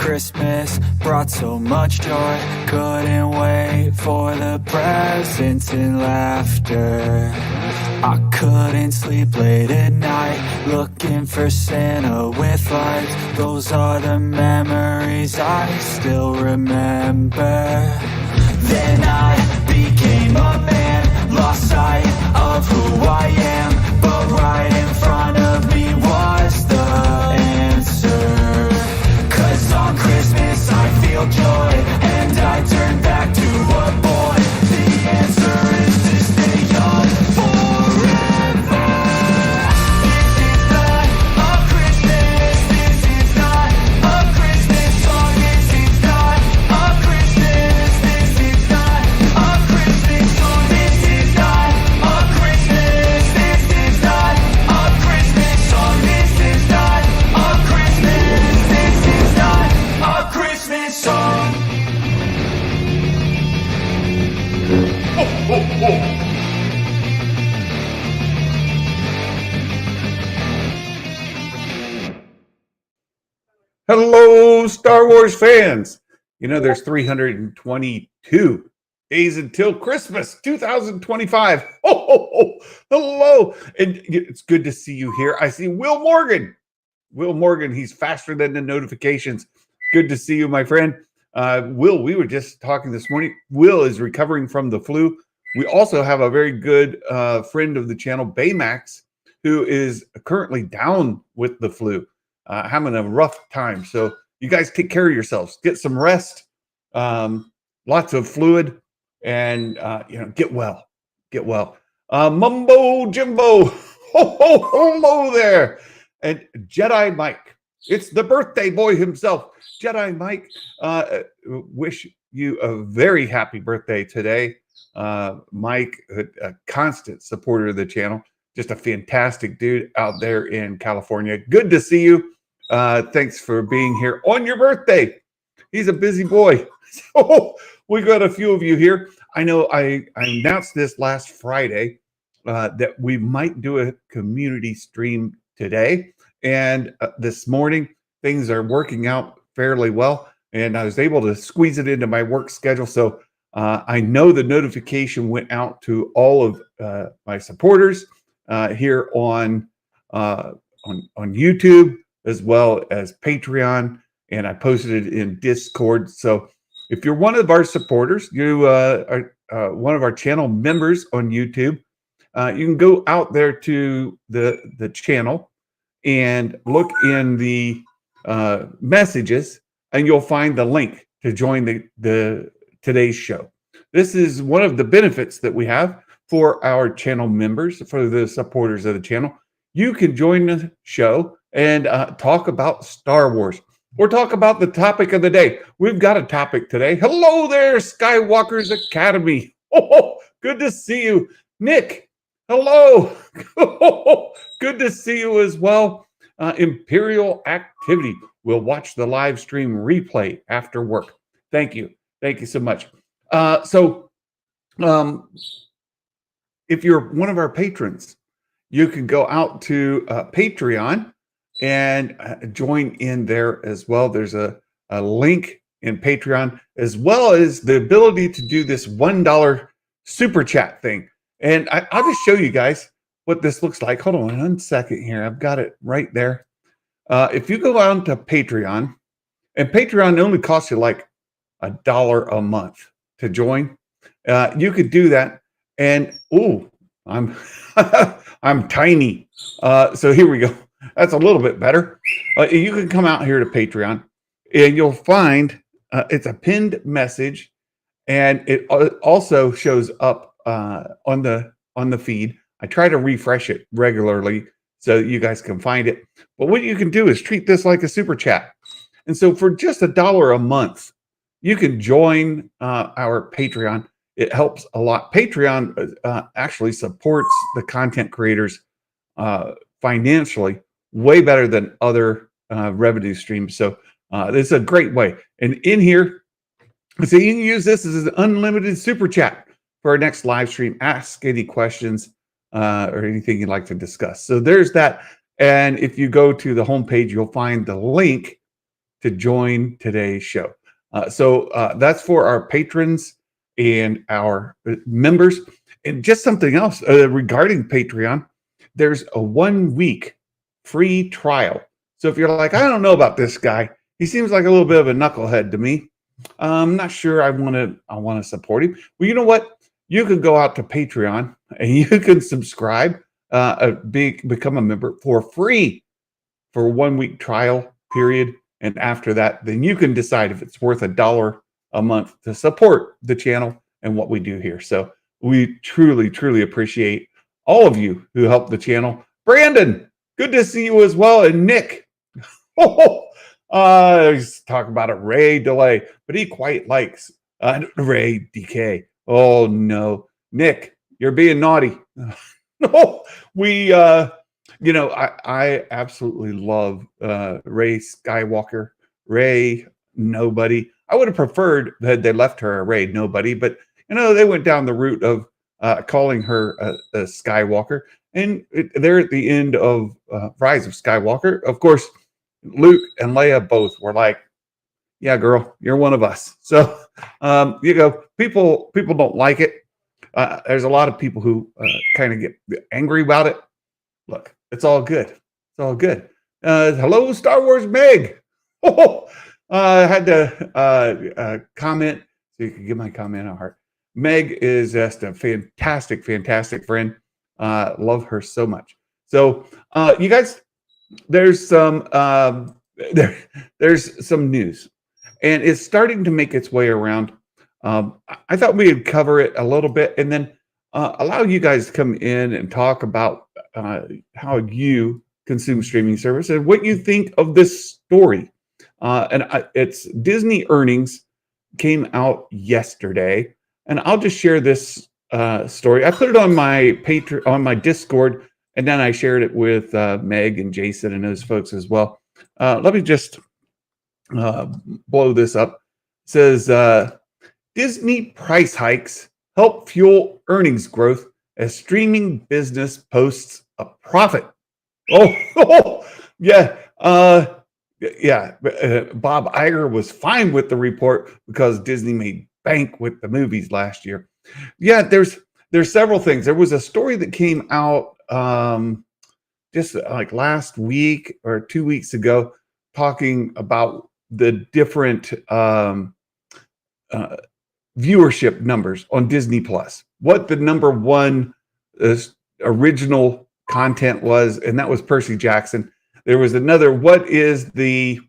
Christmas brought so much joy. Couldn't wait for the presents and laughter. I couldn't sleep late at night, looking for Santa with lights. Those are the memories I still remember. Then I became a man, lost sight of who I am, but right in front of me was the answer. 'Cause on Christmas I feel joy, and I turn back to a boy. The answer is to stay young forever. This is not a Christmas, this is not a Christmas song, this is not a Christmas, this is not a Christmas song, this is not a Christmas, this is not a Christmas song, this is not a Christmas, this is not a Christmas song. Hello, Star Wars fans. You know, there's 322 days until Christmas 2025. Hello. And it's good to see you here. I see Will Morgan. Will Morgan, he's faster than the notifications. Good to see you, my friend. Will, we were just talking this morning. Will is recovering from the flu. We also have a very good friend of the channel, Baymax, who is currently down with the flu. Having a rough time. So you guys take care of yourselves. Get some rest, lots of fluid, and get well. Get well. Mumbo Jimbo. Hello there. And Jedi Mike. It's the birthday boy himself. Jedi Mike, wish you a very happy birthday today. Mike, a constant supporter of the channel. Just a fantastic dude out there in California. Good to see you. Thanks for being here on your birthday. He's a busy boy. So we got a few of you here. I know I announced this last Friday that we might do a community stream today. And this morning, things are working out fairly well. And I was able to squeeze it into my work schedule. So I know the notification went out to all of my supporters here on YouTube, as well as Patreon, and I posted it in Discord. So if you're one of our supporters, you are one of our channel members on YouTube, you can go out there to the channel and look in the messages, and you'll find the link to join the today's show. This is one of the benefits that we have for our channel members, for the supporters of the channel. You can join the show and talk about Star Wars, or talk about the topic of the day. We've got a topic today. Hello there, Skywalker's Academy. Oh, good to see you. Nick, hello. Good to see you as well. Imperial Activity. We'll watch the live stream replay after work. Thank you. Thank you so much. If you're one of our patrons, you can go out to Patreon and join in there as well. There's a link in Patreon, as well as the ability to do this $1 super chat thing. And I'll just show you guys what this looks like. Hold on 1 second here. I've got it right there. If you go on to Patreon, and Patreon only costs you like $1 a month to join, you could do that. And I'm I'm tiny. So here we go. That's a little bit better. You can come out here to Patreon, and you'll find it's a pinned message, and it also shows up on the feed. I try to refresh it regularly so you guys can find it. But what you can do is treat this like a super chat. And so for just $1 a month, you can join our Patreon. It helps a lot. Patreon actually supports the content creators financially way better than other revenue streams. So this is a great way. And in here, so you can use this as an unlimited super chat for our next live stream. Ask any questions or anything you'd like to discuss. So there's that. And if you go to the homepage, you'll find the link to join today's show. So that's for our patrons and our members. And just something else regarding Patreon, there's a 1 week free trial. So if you're like, I don't know about this guy, he seems like a little bit of a knucklehead to me. I'm not sure I want to support him. Well, you know what? You can go out to Patreon and you can subscribe, become a member for free for a 1 week trial period. And after that, then you can decide if it's worth $1 a month to support the channel and what we do here. So we truly, truly appreciate all of you who help the channel. Brandon, good to see you as well. And Nick, he's talking about a Ray delay, but he quite likes Ray DK. Oh no, Nick, you're being naughty. No, we I absolutely love Ray Skywalker. Ray Nobody. I would have preferred that they left her a Ray Nobody, but they went down the route of calling her a Skywalker, and they're at the end of Rise of Skywalker. Of course, Luke and Leia both were like, "Yeah, girl, you're one of us." So people don't like it. There's a lot of people who kind of get angry about it. Look, it's all good. It's all good. Hello, Star Wars Meg. I had to comment so you can give my comment a heart. Meg is just a fantastic, fantastic friend. Love her so much. So, you guys, there's some there's some news, and it's starting to make its way around. I thought we would cover it a little bit, and then allow you guys to come in and talk about how you consume streaming service and what you think of this story. It's Disney earnings came out yesterday, and I'll just share this story. I put it on my Patreon, on my Discord, and then I shared it with Meg and Jason and those folks as well. Let me just blow this up. It says Disney price hikes help fuel earnings growth as streaming business posts a profit. Yeah. Bob Iger was fine with the report because Disney made bank with the movies last year. Yeah, there's several things. There was a story that came out just like last week or 2 weeks ago talking about the different viewership numbers on Disney Plus, what the number one original content was, and that was Percy Jackson. There was another, what is the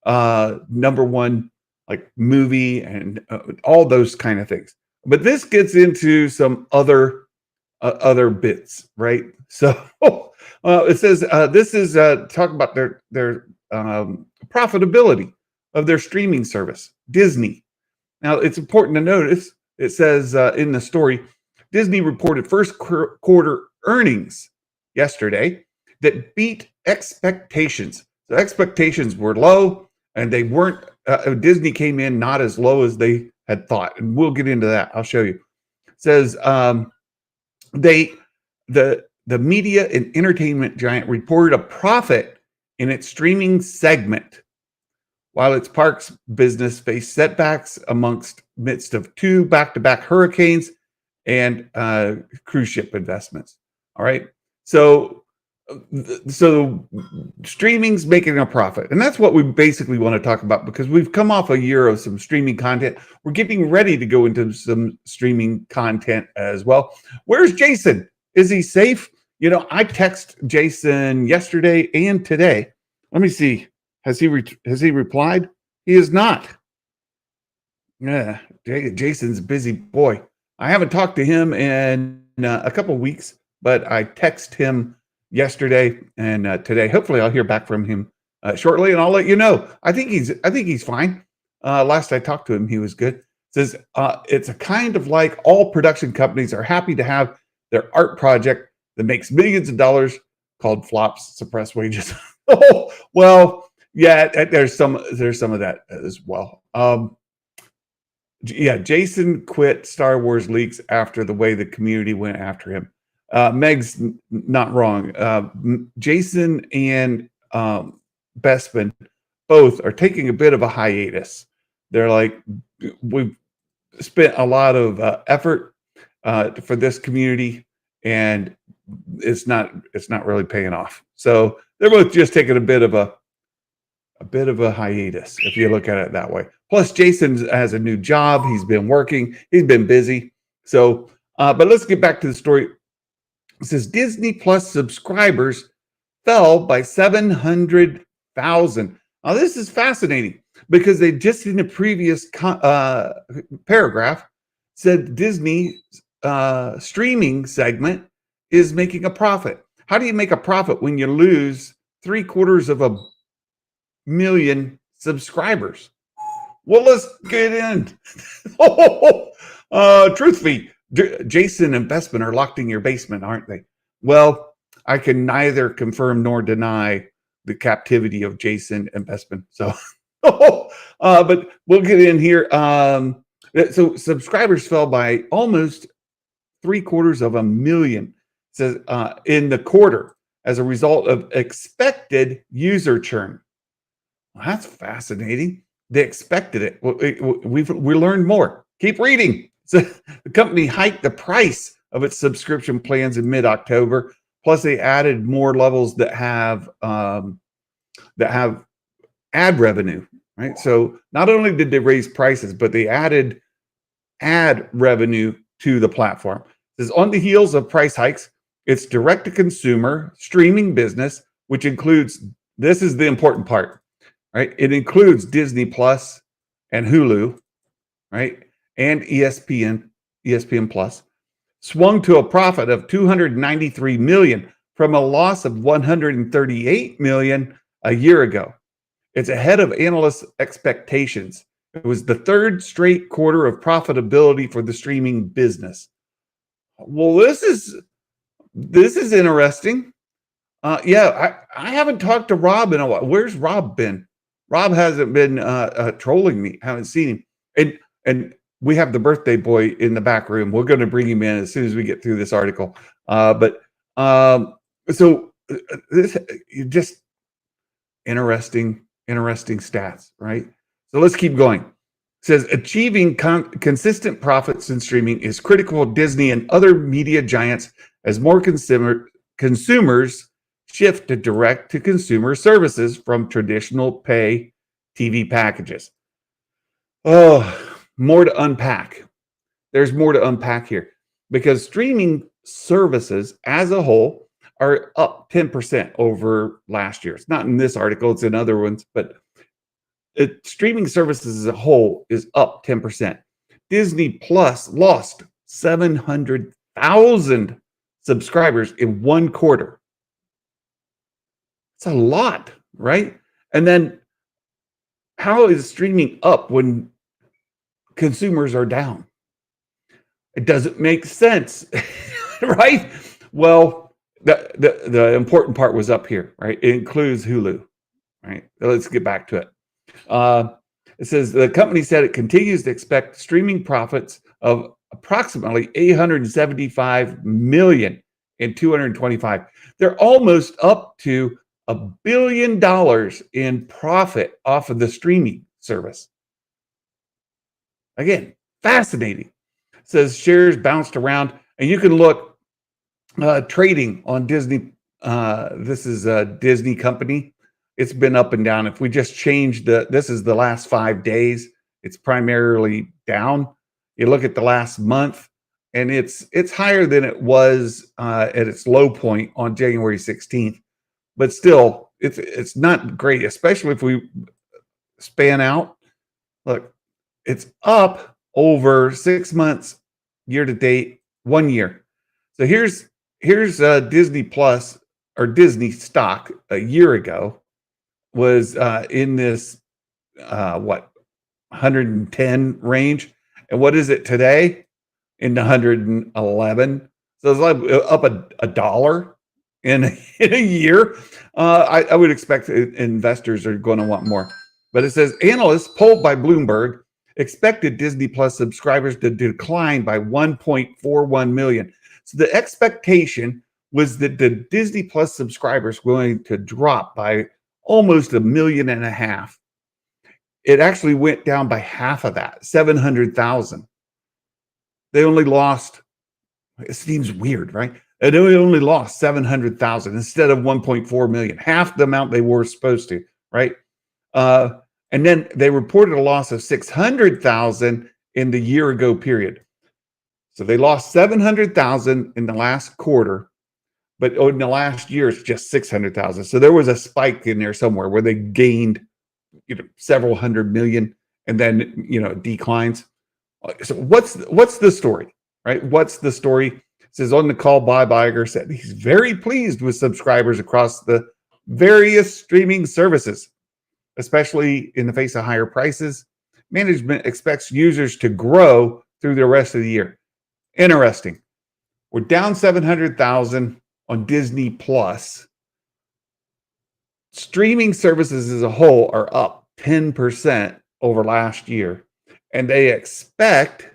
number one like movie, and all those kind of things. But this gets into some other bits, right? So it says this is talking about their profitability of their streaming service, Disney. Now, it's important to notice, it says in the story, Disney reported first quarter earnings yesterday that beat expectations. So expectations were low, and they weren't, Disney came in not as low as they had thought. And we'll get into that. I'll show you. It says the media and entertainment giant reported a profit in its streaming segment, while its parks business faced setbacks midst of 2 back-to-back hurricanes and cruise ship investments. All right. So streaming's making a profit. And that's what we basically want to talk about, because we've come off a year of some streaming content. We're getting ready to go into some streaming content as well. Where's Jason? Is he safe? I text Jason yesterday and today. Let me see. Has he replied? He is not. Yeah, Jason's a busy boy. I haven't talked to him in a couple of weeks, but I text him yesterday and today. Hopefully, I'll hear back from him shortly, and I'll let you know. I think he's fine. Last I talked to him, he was good. It says it's a kind of like all production companies are happy to have their art project that makes millions of dollars called flops suppress wages. Oh, well. Yeah, there's some of that as well. Yeah, Jason quit Star Wars leaks after the way the community went after him. Meg's not wrong. Jason and Bespin both are taking a bit of a hiatus. They're like, we've spent a lot of effort for this community, and it's not really paying off. So they're both just taking a bit of a hiatus, if you look at it that way. Plus, Jason has a new job. He's been working. He's been busy. So, but let's get back to the story. It says Disney Plus subscribers fell by 700,000. Now, this is fascinating because they just in the previous paragraph said Disney streaming segment is making a profit. How do you make a profit when you lose 750,000 subscribers? Well, let's get in. Truthfully, Jason and Bestman are locked in your basement, aren't they? Well, I can neither confirm nor deny the captivity of Jason and Bestman. So, but we'll get in here. So subscribers fell by almost 750,000, says in the quarter as a result of expected user churn. Well, that's fascinating. They expected it. We learned more. Keep reading. So the company hiked the price of its subscription plans in mid-October. Plus, they added more levels that have ad revenue. Right. So not only did they raise prices, but they added ad revenue to the platform. It says on the heels of price hikes, it's direct-to-consumer streaming business, which includes, this is the important part, right? It includes Disney Plus and Hulu, right? And ESPN Plus, swung to a profit of 293 million from a loss of 138 million a year ago. It's ahead of analysts' expectations. It was the third straight quarter of profitability for the streaming business. Well, this is interesting. I haven't talked to Rob in a while. Where's Rob been? Rob hasn't been trolling me. Haven't seen him. And we have the birthday boy in the back room. We're going to bring him in as soon as we get through this article. So this just interesting stats, right? So let's keep going. It says achieving consistent profits in streaming is critical to Disney and other media giants as more consumers shift to direct-to-consumer services from traditional pay TV packages. Oh, more to unpack. There's more to unpack here because streaming services as a whole are up 10% over last year. It's not in this article, it's in other ones, but streaming services as a whole is up 10%. Disney Plus lost 700,000 subscribers in one quarter. It's a lot, right? And then how is streaming up when consumers are down? It doesn't make sense, right? Well, the important part was up here, right? It includes Hulu, right? Let's get back to it. It says the company said it continues to expect streaming profits of approximately 875 million in 225. They're almost up to $1 billion in profit off of the streaming service. Again, fascinating. It says shares bounced around, and you can look trading on Disney. This is a Disney company. It's been up and down. If we just change this is the last 5 days, it's primarily down. You look at the last month, and it's higher than it was at its low point on January 16th. But still, it's not great, especially if we span out. Look, it's up over 6 months, year to date, 1 year. So here's Disney Plus or Disney stock a year ago was in this 110 range, and what is it today? In the 111. So it's like up a dollar in a year. I would expect investors are going to want more. But it says analysts polled by Bloomberg expected Disney Plus subscribers to decline by 1.41 million. So the expectation was that the Disney Plus subscribers were going to drop by almost 1.5 million it actually went down by half of that, 700,000. They only lost, it seems weird, right? And they only lost 700,000 instead of 1.4 million, half the amount they were supposed to, right? And then they reported a loss of 600,000 in the year ago period. So they lost 700,000 in the last quarter, but in the last year it's just 600,000. So there was a spike in there somewhere where they gained, several hundred million, and then declines. So what's the story, right? What's the story? It says on the call, Bob Iger said he's very pleased with subscribers across the various streaming services, especially in the face of higher prices. Management expects users to grow through the rest of the year. Interesting. We're down 700,000 on Disney Plus. Streaming services as a whole are up 10% over last year, and they expect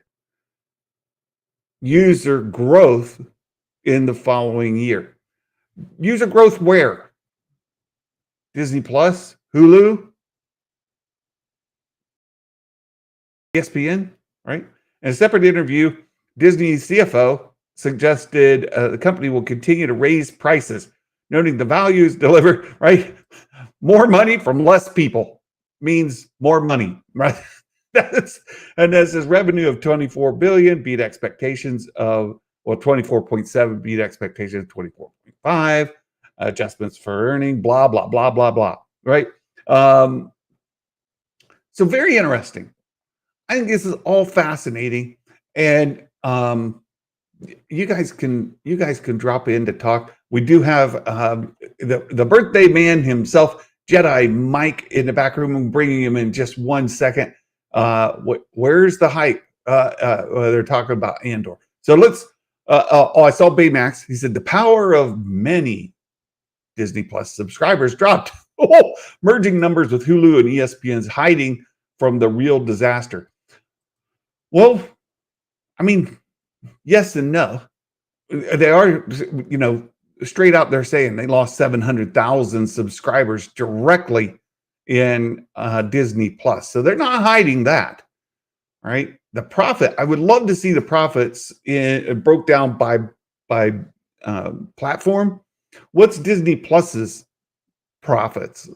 user growth in the following year. User growth where? Disney Plus, Hulu, ESPN, right? In a separate interview, Disney's CFO suggested the company will continue to raise prices, noting the values deliver, right? More money from less people means more money, right? And as his revenue of 24 billion beat expectations of, 24.7 beat expectations of 24.5, adjustments for earning, blah, blah, blah, blah, blah, right? So very interesting. I think this is all fascinating, and you guys can drop in to talk. We do have the birthday man himself, Jedi Mike, in the back room. I'm bringing him in just 1 second. Where's the hype? They're talking about Andor. So let's. I saw Baymax. He said the power of many Disney Plus subscribers dropped. Merging numbers with Hulu and ESPN's hiding from the real disaster. Well, I mean, yes and no. They are, straight out they're saying they lost 700,000 subscribers directly in Disney Plus. So they're not hiding that, right? The profit, I would love to see the profits broke down by platform. What's Disney Plus's profits?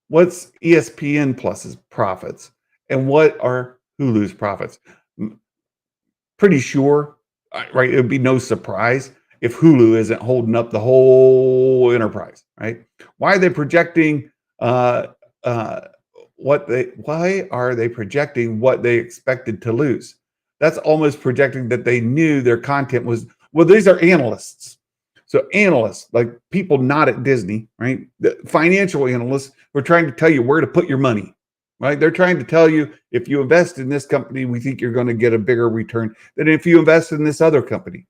What's ESPN Plus's profits? And what are Hulu's profits? Pretty sure, right? It would be no surprise if Hulu isn't holding up the whole enterprise, right? Why are they projecting why are they projecting what they expected to lose? That's almost projecting that they knew their content was, these are analysts. So analysts, like people not at Disney, right? The financial analysts were trying to tell you where to put your money, right? They're trying to tell you, if you invest in this company, we think you're going to get a bigger return than if you invest in this other company.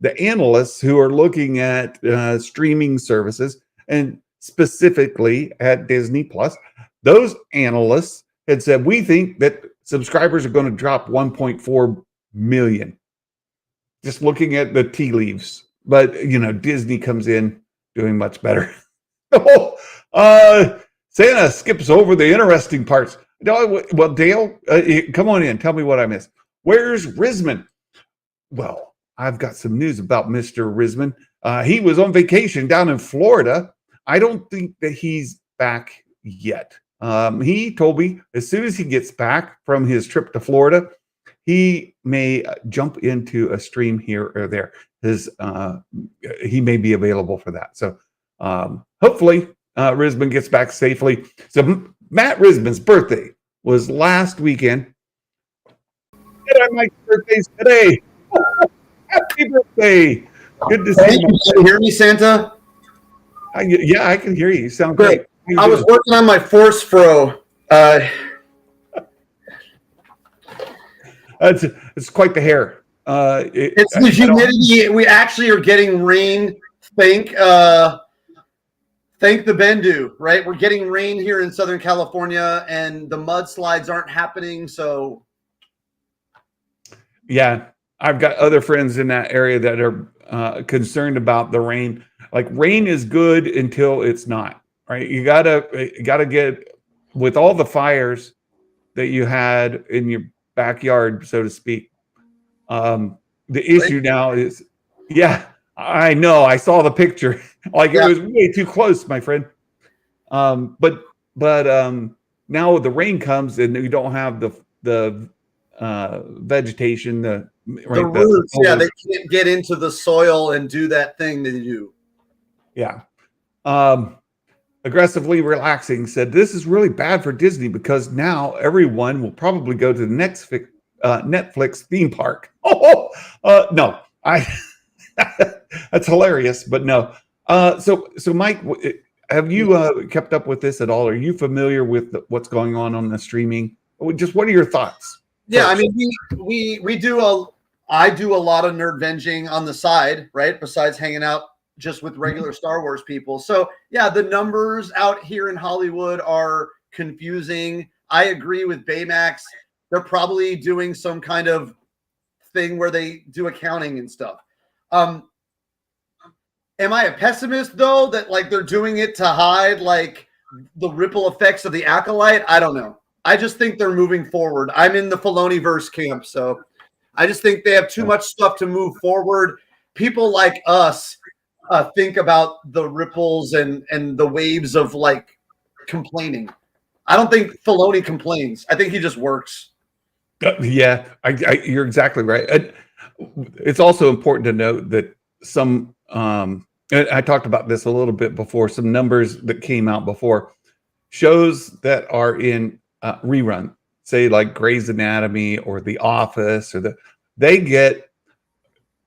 The analysts who are looking at streaming services, and specifically at Disney Plus, those analysts had said, we think that subscribers are going to drop 1.4 million. Just looking at the tea leaves. But, Disney comes in doing much better. Santa skips over the interesting parts. Well, Dale, come on in. Tell me what I missed. Where's Risman? Well, I've got some news about Mr. Risman. He was on vacation down in Florida. I don't think that he's back yet. He told me as soon as he gets back from his trip to Florida, he may jump into a stream here or there. He may be available for that. So hopefully Risman gets back safely. So Matt Risman's birthday was last weekend. And my birthday's today. Happy birthday. Good to see you. Can you hear me, Santa? Yeah, I can hear you. You sound great. I was working on my force fro. It's quite the hair. It's the humidity. We actually are getting rain. Thank the Bendu, right? We're getting rain here in Southern California, and the mudslides aren't happening. So, yeah, I've got other friends in that area that are concerned about the rain. Like, rain is good until it's not, right? You gotta get, with all the fires that you had in your backyard, so to speak. The issue now is, yeah, I know. I saw the picture. Like it was way too close, my friend. But now the rain comes and you don't have the vegetation, the roots. Yeah, they can't get into the soil and do that thing they do. Yeah. Aggressively Relaxing said this is really bad for Disney because now everyone will probably go to the next Netflix theme park. No, that's hilarious, but no. So Mike, have you kept up with this at all? Are you familiar with what's going on the streaming? Just what are your thoughts? Yeah, first? I mean, we do I do a lot of nerd venging on the side, right? Besides hanging out just with regular Star Wars people. So yeah, the numbers out here in Hollywood are confusing. I agree with Baymax. They're probably doing some kind of thing where they do accounting and stuff. Am I a pessimist though, that like they're doing it to hide like the ripple effects of the Acolyte? I don't know. I just think they're moving forward. I'm in the Filoni-verse camp, so I just think they have too much stuff to move forward. People like us think about the ripples and the waves of like complaining. I don't think Filoni complains. I think he just works. Yeah, you're exactly right. It's also important to note that some, I talked about this a little bit before, some numbers that came out before, shows that are in rerun, say like Grey's Anatomy or The Office, they get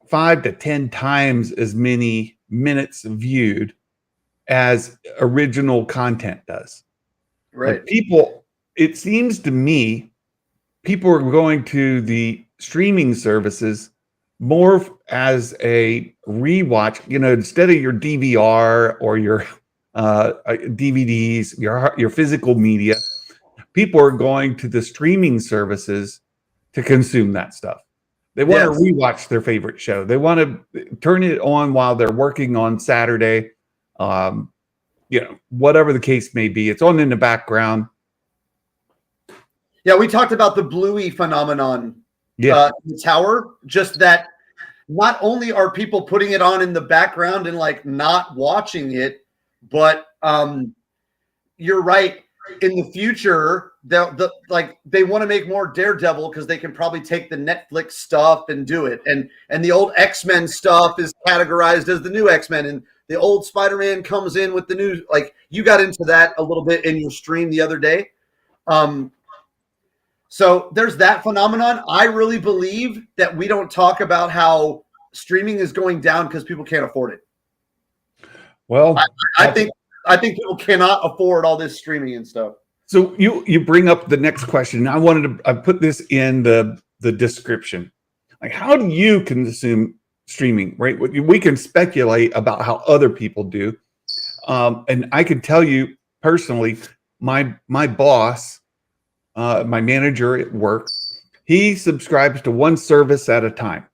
5 to 10 times as many minutes viewed as original content does. Right. Like people, it seems to me, people are going to the streaming services more as a rewatch, instead of your DVR or your DVDs, your physical media. People are going to the streaming services to consume that stuff. They want to rewatch their favorite show. They want to turn it on while they're working on Saturday. Whatever the case may be, it's on in the background. Yeah, we talked about the Bluey phenomenon. The tower. Just that not only are people putting it on in the background and like not watching it, but you're right. In the future, they want to make more Daredevil because they can probably take the Netflix stuff and do it, and the old X-Men stuff is categorized as the new X-Men, and the old Spider-Man comes in with the new. Like you got into that a little bit in your stream the other day. So there's that phenomenon. I really believe that we don't talk about how streaming is going down because people can't afford it. Well, I think people cannot afford all this streaming and stuff. So you bring up the next question. I put this in the description. Like, how do you consume streaming, right? We can speculate about how other people do. And I can tell you personally, my boss, my manager at work, he subscribes to one service at a time.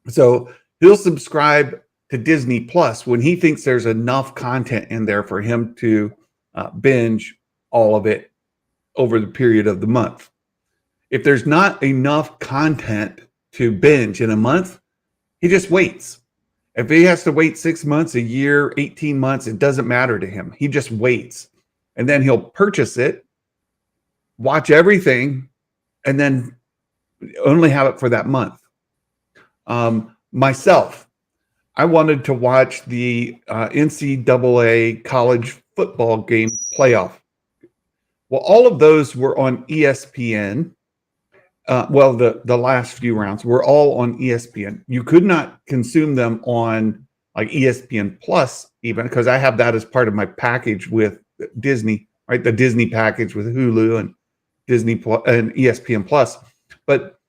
So he'll subscribe to Disney Plus when he thinks there's enough content in there for him to binge all of it over the period of the month. If there's not enough content to binge in a month, he just waits. If he has to wait 6 months, a year, 18 months, it doesn't matter to him. He just waits. And then he'll purchase it, watch everything, and then only have it for that month. Myself, I wanted to watch the NCAA college football game playoff. Well, all of those were on ESPN. The last few rounds were all on ESPN. You could not consume them on like ESPN Plus, even because I have that as part of my package with Disney, right? The Disney package with Hulu and Disney Plus and ESPN Plus. But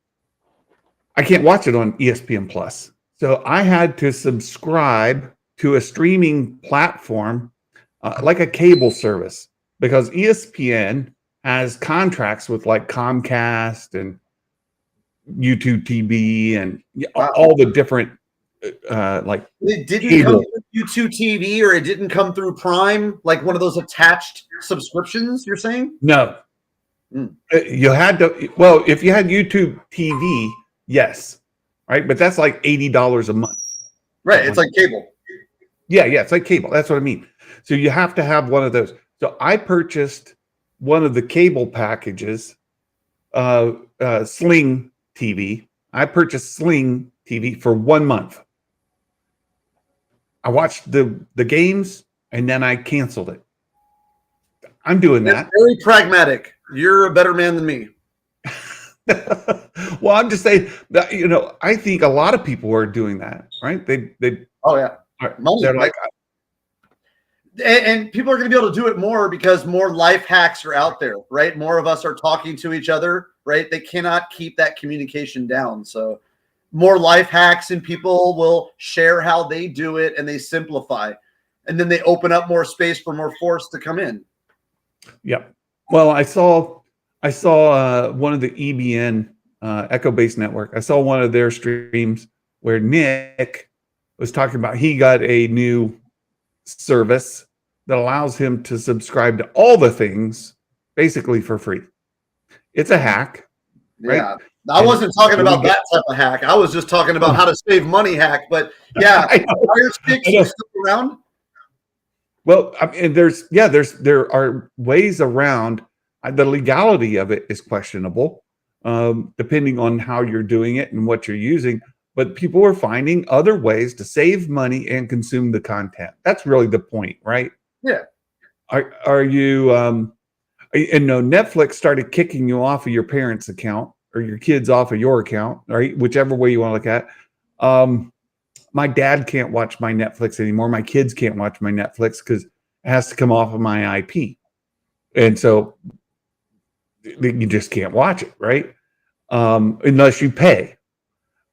I can't watch it on ESPN Plus. So I had to subscribe to a streaming platform like a cable service because ESPN has contracts with like Comcast and YouTube TV and all the different like it didn't come through YouTube TV or it didn't come through Prime, like one of those attached subscriptions you're saying? No. You had to, well, if you had YouTube TV, yes, right, but that's like $80 a month. Right, it's like cable. Yeah, it's like cable. That's what I mean. So you have to have one of those. So I purchased one of the cable packages, Sling TV. I purchased Sling TV for 1 month. I watched the games and then I canceled it. I'm doing that. Very pragmatic. You're a better man than me. Well, I'm just saying that, I think a lot of people are doing that, right? Oh yeah, they're like, and people are going to be able to do it more because more life hacks are out there, right? More of us are talking to each other, right? They cannot keep that communication down. So more life hacks, and people will share how they do it, and they simplify, and then they open up more space for more force to come in. Yeah. Well, I saw one of the EBN Echo Base Network. I saw one of their streams where Nick was talking about he got a new service that allows him to subscribe to all the things basically for free. It's a hack, right? Yeah. I wasn't talking about that type of hack. I was just talking about how to save money hack. But yeah, Fire Sticks are still around. Well, I mean, there are ways around. The legality of it is questionable, depending on how you're doing it and what you're using. But people are finding other ways to save money and consume the content. That's really the point, right? Yeah. Are you? Netflix started kicking you off of your parents' account or your kids off of your account, right? Whichever way you want to look at it. My dad can't watch my Netflix anymore. My kids can't watch my Netflix because it has to come off of my IP, and so you just can't watch it, right? Unless you pay.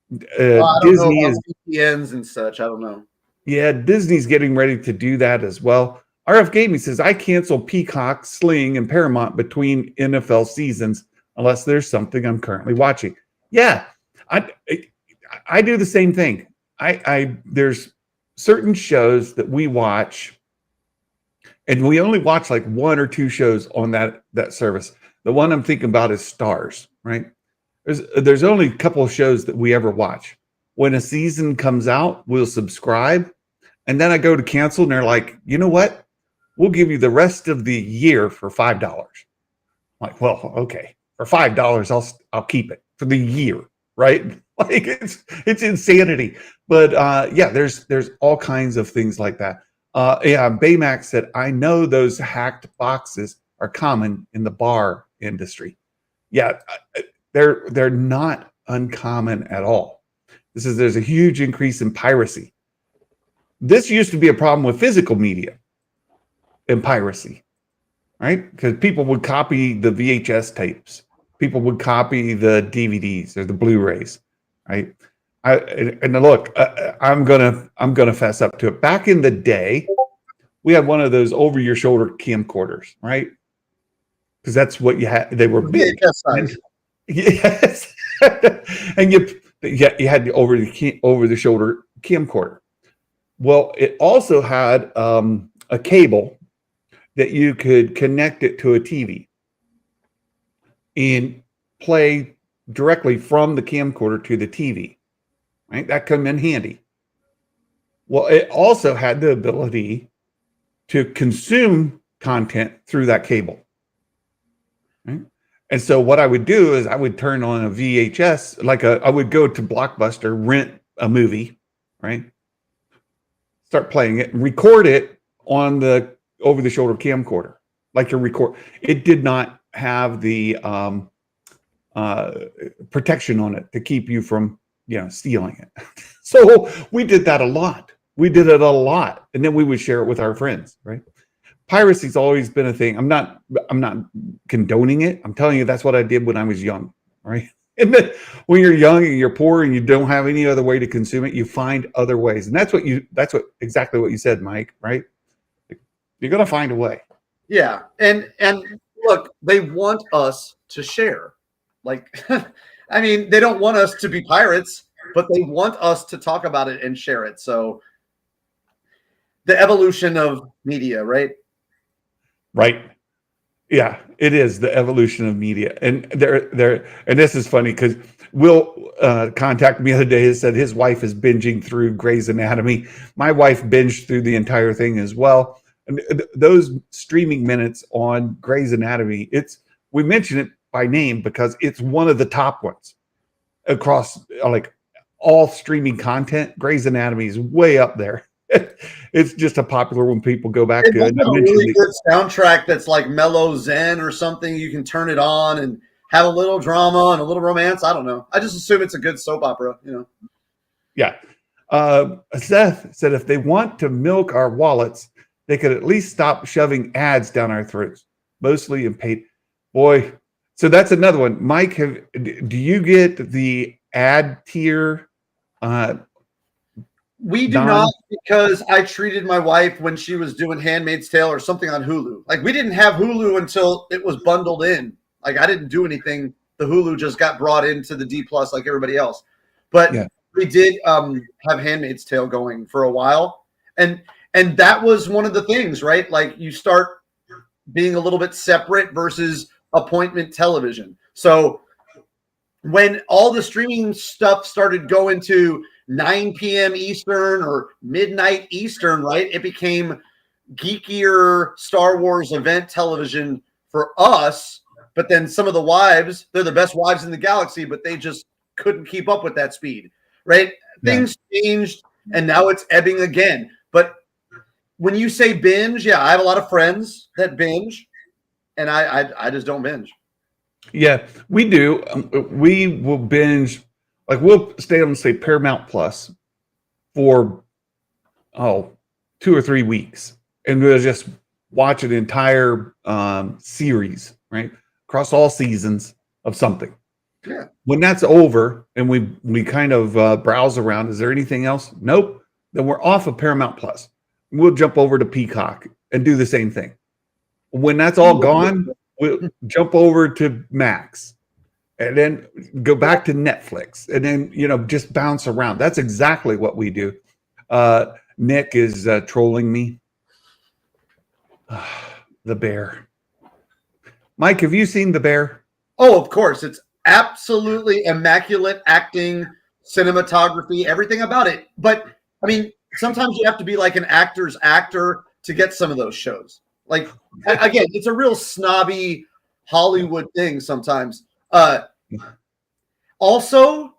Disney is VPNs and such. I don't know. Yeah, Disney's getting ready to do that as well. RF Gaming says I cancel Peacock, Sling, and Paramount between NFL seasons unless there's something I'm currently watching. Yeah, I do the same thing. There's certain shows that we watch, and we only watch like 1 or 2 shows on that service. The one I'm thinking about is Stars, right? There's only a couple of shows that we ever watch. When a season comes out, we'll subscribe, and then I go to cancel, and they're like, you know what? We'll give you the rest of the year for $5. I'm like, well, okay, for $5, I'll keep it for the year, right? Like it's insanity. But yeah, there's all kinds of things like that. Yeah, Baymax said, I know those hacked boxes are common in the bar industry. Yeah, they're not uncommon at all. There's a huge increase in piracy. This used to be a problem with physical media and piracy, right? Because people would copy the VHS tapes, people would copy the DVDs or the Blu-rays, right? Look, I'm gonna fess up to it. Back in the day, we had one of those over-your-shoulder camcorders, right? Because that's what you had. They were big. Yes, and you had the over-the-shoulder camcorder. Well, it also had a cable that you could connect it to a TV and play directly from the camcorder to the TV, right? That come in handy. Well, it also had the ability to consume content through that cable, right? And so what I would do is I would turn on a VHS, I would go to Blockbuster, rent a movie, right? Start playing it and record it on the over-the-shoulder camcorder, like your record. It did not have the protection on it to keep you from, stealing it. So we did that a lot. We did it a lot, and then we would share it with our friends, right? Piracy's always been a thing. I'm not condoning it. I'm telling you that's what I did when I was young, right? And then when you're young and you're poor and you don't have any other way to consume it, you find other ways. And that's exactly what you said, Mike, right? You're going to find a way. Yeah. And look, they want us to share. Like, I mean, they don't want us to be pirates, but they want us to talk about it and share it. So the evolution of media, right? Right. Yeah, it is the evolution of media, and and this is funny because Will contacted me the other day and said his wife is binging through Grey's Anatomy. My wife binged through the entire thing as well, and those streaming minutes on Grey's Anatomy, we mention it by name because it's one of the top ones across like all streaming content. Grey's Anatomy is way up there. It's just a popular one people go back to. And a really good soundtrack that's like mellow zen or something. You can turn it on and have a little drama and a little romance. I don't know. I just assume it's a good soap opera, you know. Yeah. Seth said if they want to milk our wallets, they could at least stop shoving ads down our throats, mostly in paid. Boy, so that's another one. Mike, do you get the ad tier? We do not, because I treated my wife when she was doing Handmaid's Tale or something on Hulu. Like, we didn't have Hulu until it was bundled in. Like, I didn't do anything. The Hulu just got brought into the D Plus like everybody else. But we did have Handmaid's Tale going for a while. And that was one of the things, right? Like, you start being a little bit separate versus appointment television. So when all the streaming stuff started going to 9 p.m. Eastern or midnight Eastern, right? It became geekier Star Wars event television for us. But then some of the wives, they're the best wives in the galaxy, but they just couldn't keep up with that speed, right? Yeah. Things changed, and now it's ebbing again. But when you say binge, yeah, I have a lot of friends that binge, and I just don't binge. Yeah, we do. We will binge. Like, we'll stay on, say, Paramount Plus for 2 or 3 weeks, and we'll just watch an entire series, right, across all seasons of something. Yeah. When that's over, and we kind of browse around, is there anything else? Nope. Then we're off of Paramount Plus. We'll jump over to Peacock and do the same thing. When that's all gone, we'll jump over to Max. And then go back to Netflix, and then, just bounce around. That's exactly what we do. Nick is trolling me. The Bear. Mike, have you seen The Bear? Oh, of course. It's absolutely immaculate acting, cinematography, everything about it. But, I mean, sometimes you have to be like an actor's actor to get some of those shows. Like, again, it's a real snobby Hollywood thing sometimes. Also,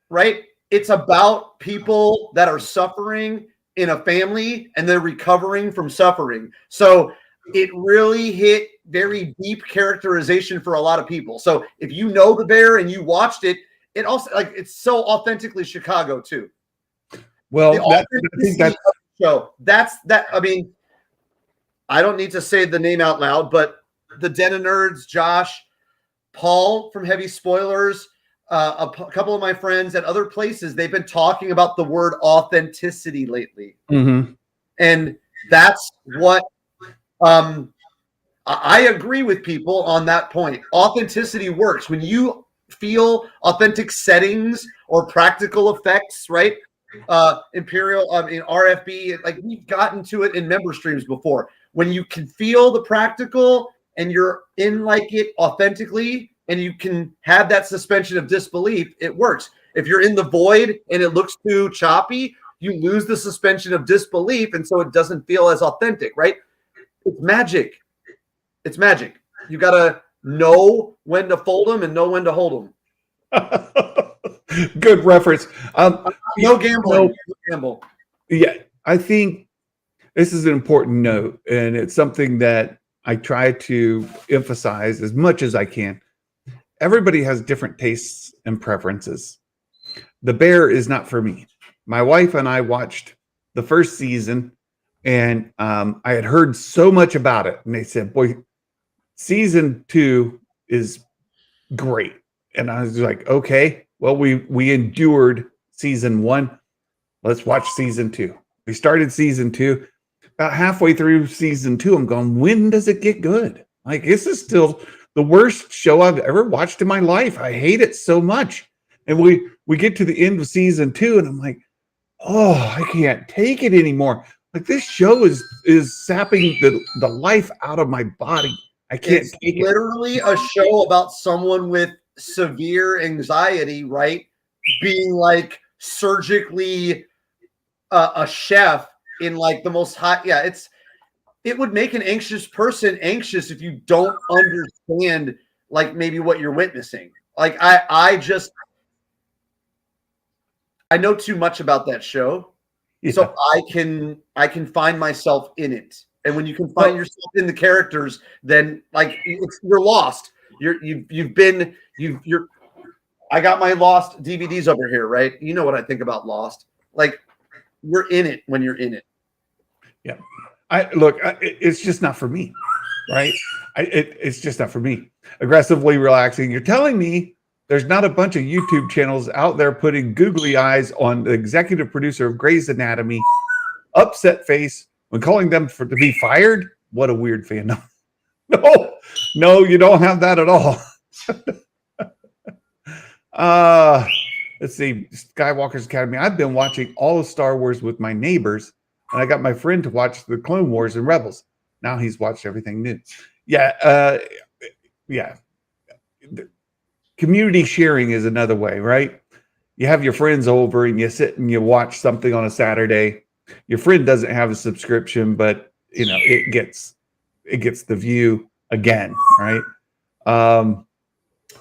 right, it's about people that are suffering in a family and they're recovering from suffering. So it really hit very deep characterization for a lot of people. So if you know The Bear and you watched it, it also, like, it's so authentically Chicago too. Well, I think that's show. That's that. I mean, I don't need to say the name out loud, but the Den of Nerds, Josh, Paul from Heavy Spoilers, a couple of my friends at other places, they've been talking about the word authenticity lately. Mm-hmm. And that's what I agree with people on that point. Authenticity works. When you feel authentic settings or practical effects, right? Imperial, in RFB, like, we've gotten to it in member streams before. When you can feel the practical and you're in like it authentically, and you can have that suspension of disbelief, it works. If you're in the void and it looks too choppy, you lose the suspension of disbelief, and so it doesn't feel as authentic, right? It's magic. It's magic. You got to know when to fold them and know when to hold them. Good reference. No gambling. No gamble. Yeah, I think this is an important note, and it's something that I try to emphasize as much as I can. Everybody has different tastes and preferences. The Bear is not for me. My wife and I watched the first season, and I had heard so much about it, and they said, boy, season 2 is great. And I was like, okay, well, we endured season 1. Let's watch season 2. We started season 2. About halfway through season 2, I'm going, when does it get good? Like, this is still the worst show I've ever watched in my life. I hate it so much. And we get to the end of season 2, and I'm like, oh, I can't take it anymore. Like, this show is sapping the life out of my body. I can't It's take it. literally a show about someone with severe anxiety, right? Being like surgically a chef in like the most hot. Yeah, it would make an anxious person anxious if you don't understand like maybe what you're witnessing. Like I know too much about that show, Yeah. so I can find myself in it. And when you can find Well, yourself in the characters, then like you're lost. You're I got my Lost DVDs over here, right? You know what I think about Lost. Like you're in it when you're in it. yeah. It's just not for me, right? It's just not for me. Aggressively relaxing. You're telling me there's not a bunch of YouTube channels out there putting googly eyes on the executive producer of Grey's Anatomy, upset face when calling them to be fired? What a weird fandom. No, you don't have that at all. Let's see, Skywalker's Academy. I've been watching all of Star Wars with my neighbors, and I got my friend to watch the Clone Wars and Rebels. Now he's watched everything new. Yeah, yeah. Community sharing is another way, right? You have your friends over and you sit and you watch something on a Saturday. Your friend doesn't have a subscription, but you know it gets the view again, right?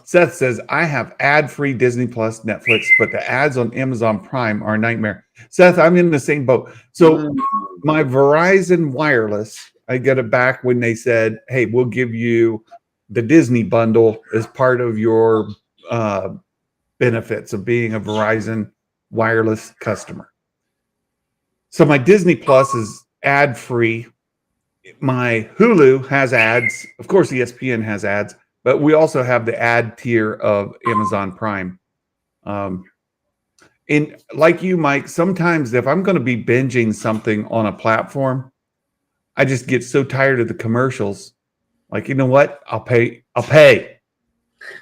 Seth says, I have ad-free Disney Plus, Netflix, but the ads on Amazon Prime are a nightmare. Seth, I'm in the same boat. So my Verizon Wireless, I get it back when they said, hey, we'll give you the Disney bundle as part of your benefits of being a Verizon Wireless customer. So my Disney Plus is ad-free. My Hulu has ads. Of course, ESPN has ads. But we also have the ad tier of Amazon Prime. And like you, Mike, sometimes if I'm going to be binging something on a platform, I just get so tired of the commercials. Like, you know what? I'll pay.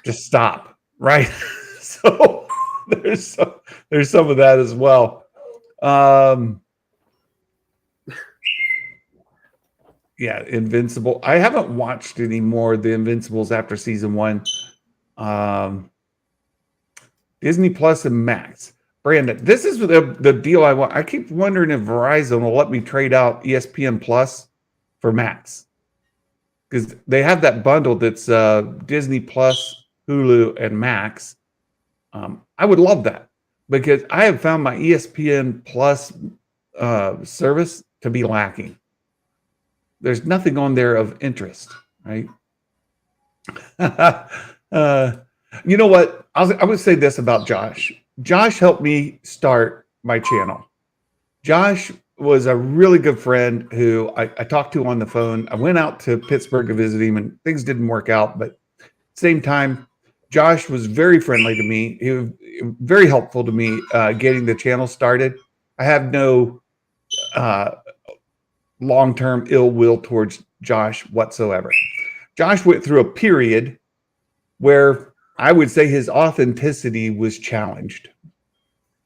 Just stop. Right. So there's some of that as well. Yeah, Invincible. I haven't watched any more of the Invincibles after season 1. Disney Plus and Max. Brandon, this is the deal I want. I keep wondering if Verizon will let me trade out ESPN Plus for Max. Because they have that bundle that's Disney Plus, Hulu, and Max. I would love that because I have found my ESPN Plus service to be lacking. There's nothing on there of interest, right? You know what? I would say this about Josh. Josh helped me start my channel. Josh was a really good friend who I talked to on the phone. I went out to Pittsburgh to visit him, and things didn't work out. But at the same time, Josh was very friendly to me. He was very helpful to me getting the channel started. I have no long-term ill will towards Josh whatsoever. Josh went through a period where I would say his authenticity was challenged.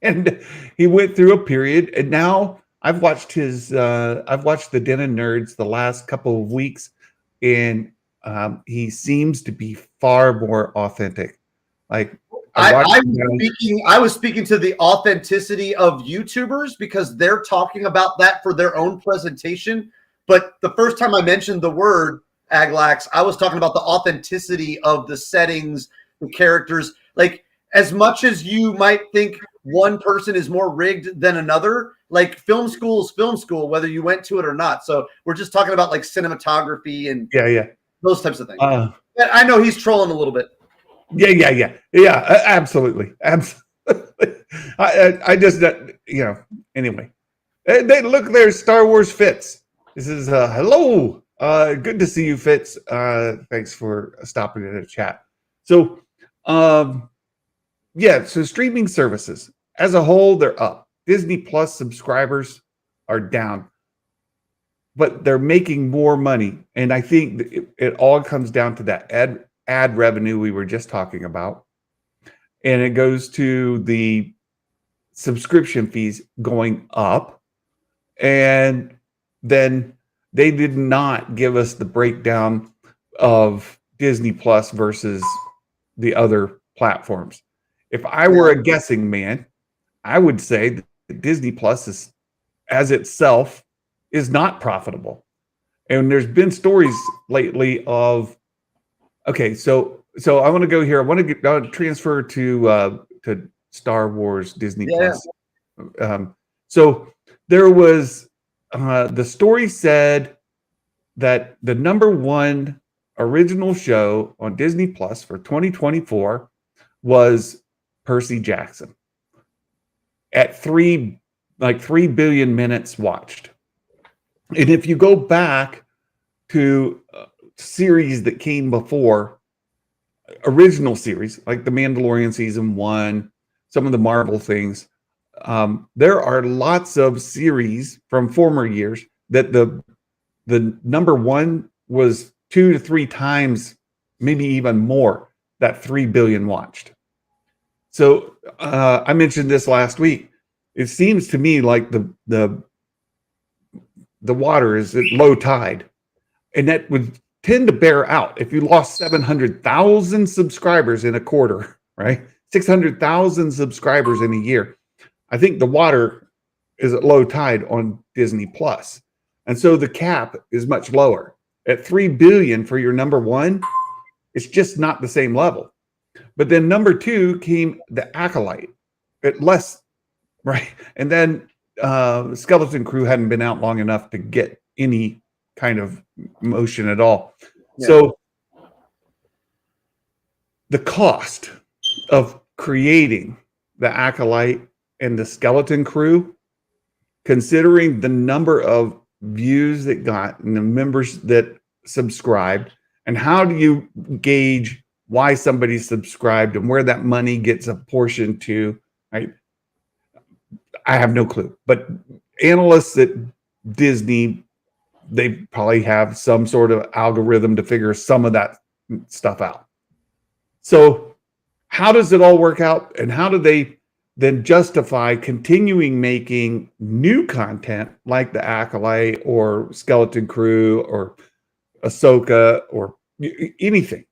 And he went through a period, and now I've watched the Den of Nerds the last couple of weeks, and he seems to be far more authentic. Like I was speaking to the authenticity of YouTubers because they're talking about that for their own presentation. But the first time I mentioned the word Aglax, I was talking about the authenticity of the settings, the characters. Like, as much as you might think one person is more rigged than another, like film school is film school, whether you went to it or not. So we're just talking about like cinematography and those types of things. I know he's trolling a little bit. Yeah, absolutely. I just, anyway. Look, there's Star Wars Fitz. This is, hello. Good to see you, Fitz. Thanks for stopping in the chat. So, so streaming services as a whole, they're up. Disney Plus subscribers are down, but they're making more money. And I think it all comes down to that ad revenue we were just talking about. And it goes to the subscription fees going up. And then they did not give us the breakdown of Disney Plus versus the other platforms. If I were a guessing man, I would say that Disney Plus is, as itself, is not profitable. And there's been stories lately of, okay, so I want to go here. I want to transfer to Star Wars Disney Plus. So there was the story said that the number 1 original show on Disney Plus for 2024 was Percy Jackson at 3 billion minutes watched. And if you go back to series that came before, original series like The Mandalorian season 1, some of the Marvel things, there are lots of series from former years that the number 1 was 2 to 3 times, maybe even more, that 3 billion watched. So I mentioned this last week. It seems to me like the water is at low tide, and that would tend to bear out if you lost 700,000 subscribers in a quarter, right? 600,000 subscribers in a year. I think the water is at low tide on Disney Plus. And so the cap is much lower. At 3 billion for your number 1, it's just not the same level. But then number 2 came The Acolyte at less, right? And then Skeleton Crew hadn't been out long enough to get any kind of motion at all. Yeah. So the cost of creating The Acolyte and the Skeleton Crew, considering the number of views that got and the members that subscribed, and how do you gauge why somebody subscribed and where that money gets apportioned to, right? I have no clue. But analysts at Disney, they probably have some sort of algorithm to figure some of that stuff out. So how does it all work out, and how do they then justify continuing making new content like The Acolyte or Skeleton Crew or Ahsoka or anything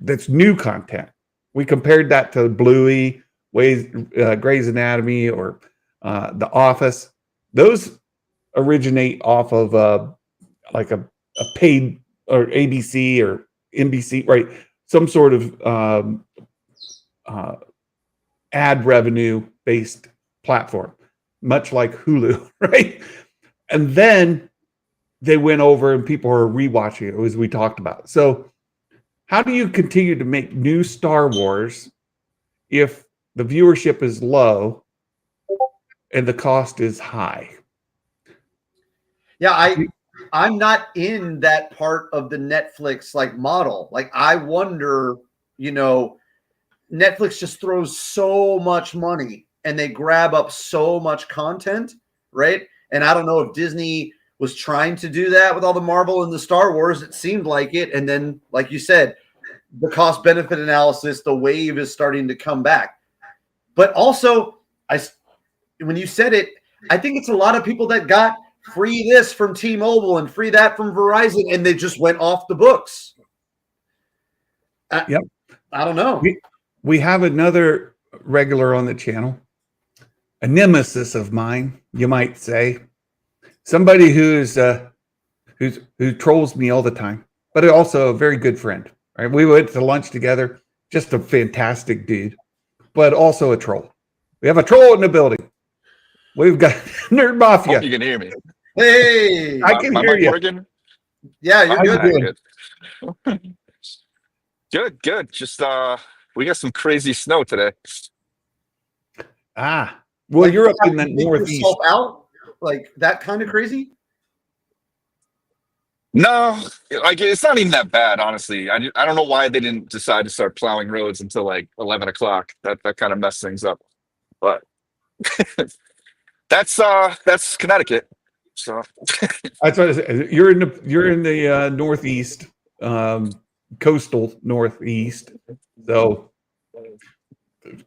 that's new content? We compared that to Bluey, Grey's Anatomy, or The Office. Those originate off of like a paid, or ABC or NBC, right? Some sort of ad revenue based platform, much like Hulu, right? And then they went over and people are rewatching it, as we talked about. So how do you continue to make new Star Wars if the viewership is low and the cost is high? Yeah, I'm not in that part of the Netflix like model. Like, I wonder, Netflix just throws so much money and they grab up so much content, right? And I don't know if Disney was trying to do that with all the Marvel and the Star Wars. It seemed like it. And then, like you said, the cost benefit analysis, the wave is starting to come back. But also, when you said it, I think it's a lot of people that got free this from T-Mobile and free that from Verizon, and they just went off the books. Yep. I don't know. We have another regular on the channel, a nemesis of mine, you might say, somebody who trolls me all the time, but also a very good friend. Right? We went to lunch together, just a fantastic dude, but also a troll. We have a troll in the building. We've got Nerd Mafia. Hope you can hear me. Hey, I can hear you. Working? Yeah, you're good. Good. Just we got some crazy snow today. Well, like, you're up in the northeast. Out like that kind of crazy? No, like it's not even that bad, honestly. I don't know why they didn't decide to start plowing roads until like 11 o'clock. That kind of messed things up. But that's Connecticut. So that's what I said. You're in the northeast, coastal northeast. So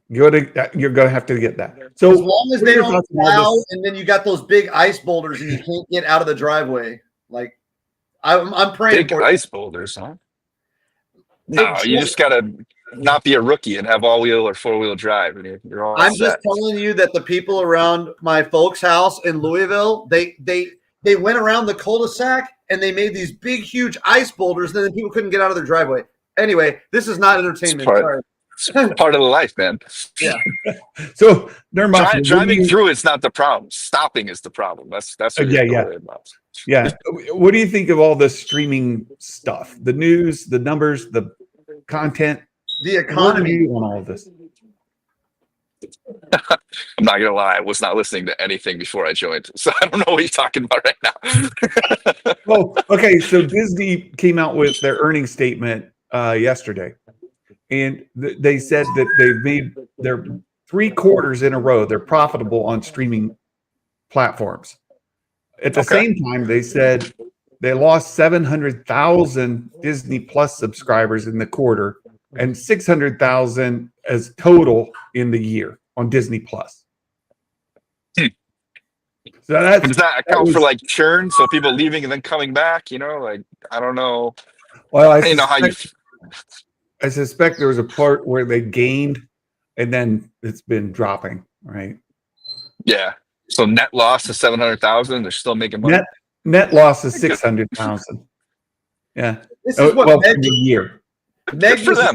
you're gonna have to get that. So as long as they don't plow, and then you got those big ice boulders and you can't get out of the driveway. Like, I'm praying Big for it. ice boulders, huh? No, you just gotta not be a rookie and have all-wheel or four-wheel drive, and you're all I'm set. just telling you that the people around my folks' house in Louisville, they went around the cul-de-sac and they made these big, huge ice boulders, and then people couldn't get out of their driveway. Anyway, this is not entertainment. Sorry. It's part of the life, man. Yeah. So Nerdmaster, Driving through it's not the problem. Stopping is the problem. That's what yeah, you're yeah. worried about. Yeah. What do you think of all the streaming stuff? The news, the numbers, the content, The economy on all of this? I'm not gonna lie, I was not listening to anything before I joined, so I don't know what you're talking about right now. Well, okay. So Disney came out with their earnings statement yesterday, and they said that they've made their 3 quarters in a row they're profitable on streaming platforms. At the same time, they said they lost 700,000 Disney Plus subscribers in the quarter and 600,000 as total in the year on Disney Plus. So does that account for like churn? So people leaving and then coming back, like, I don't know. Well, I don't know how you. I suspect there was a part where they gained and then it's been dropping, right? Yeah. So net loss is 700,000. They're still making money. Net loss is 600,000. Yeah. This is what for the year. Meg for them.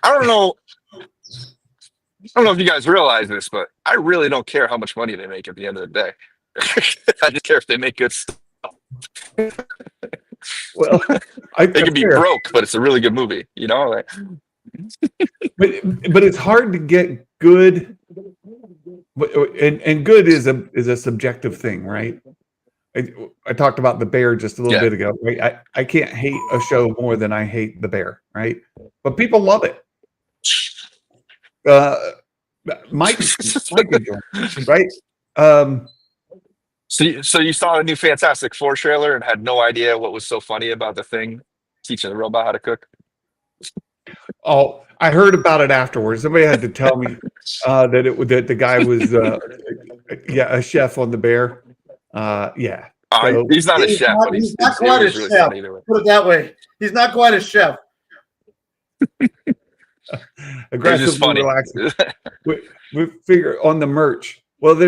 I don't know if you guys realize this, but I really don't care how much money they make at the end of the day. I just care if they make good stuff. Well, they can be broke, but it's a really good movie, Like, but it's hard to get good, and good is a subjective thing, right? I talked about The Bear just a little bit ago, right? I can't hate a show more than I hate The Bear, right? But people love it. Mike right? So you saw the new Fantastic Four trailer and had no idea what was so funny about the Thing teaching the robot how to cook? Oh, I heard about it afterwards. Somebody had to tell me that the guy was a chef on The Bear. Yeah. So, he's not a chef, but he's not quite a really chef. Put it that way. He's not quite a chef. Aggressive, relaxing. We figure on the merch. Well,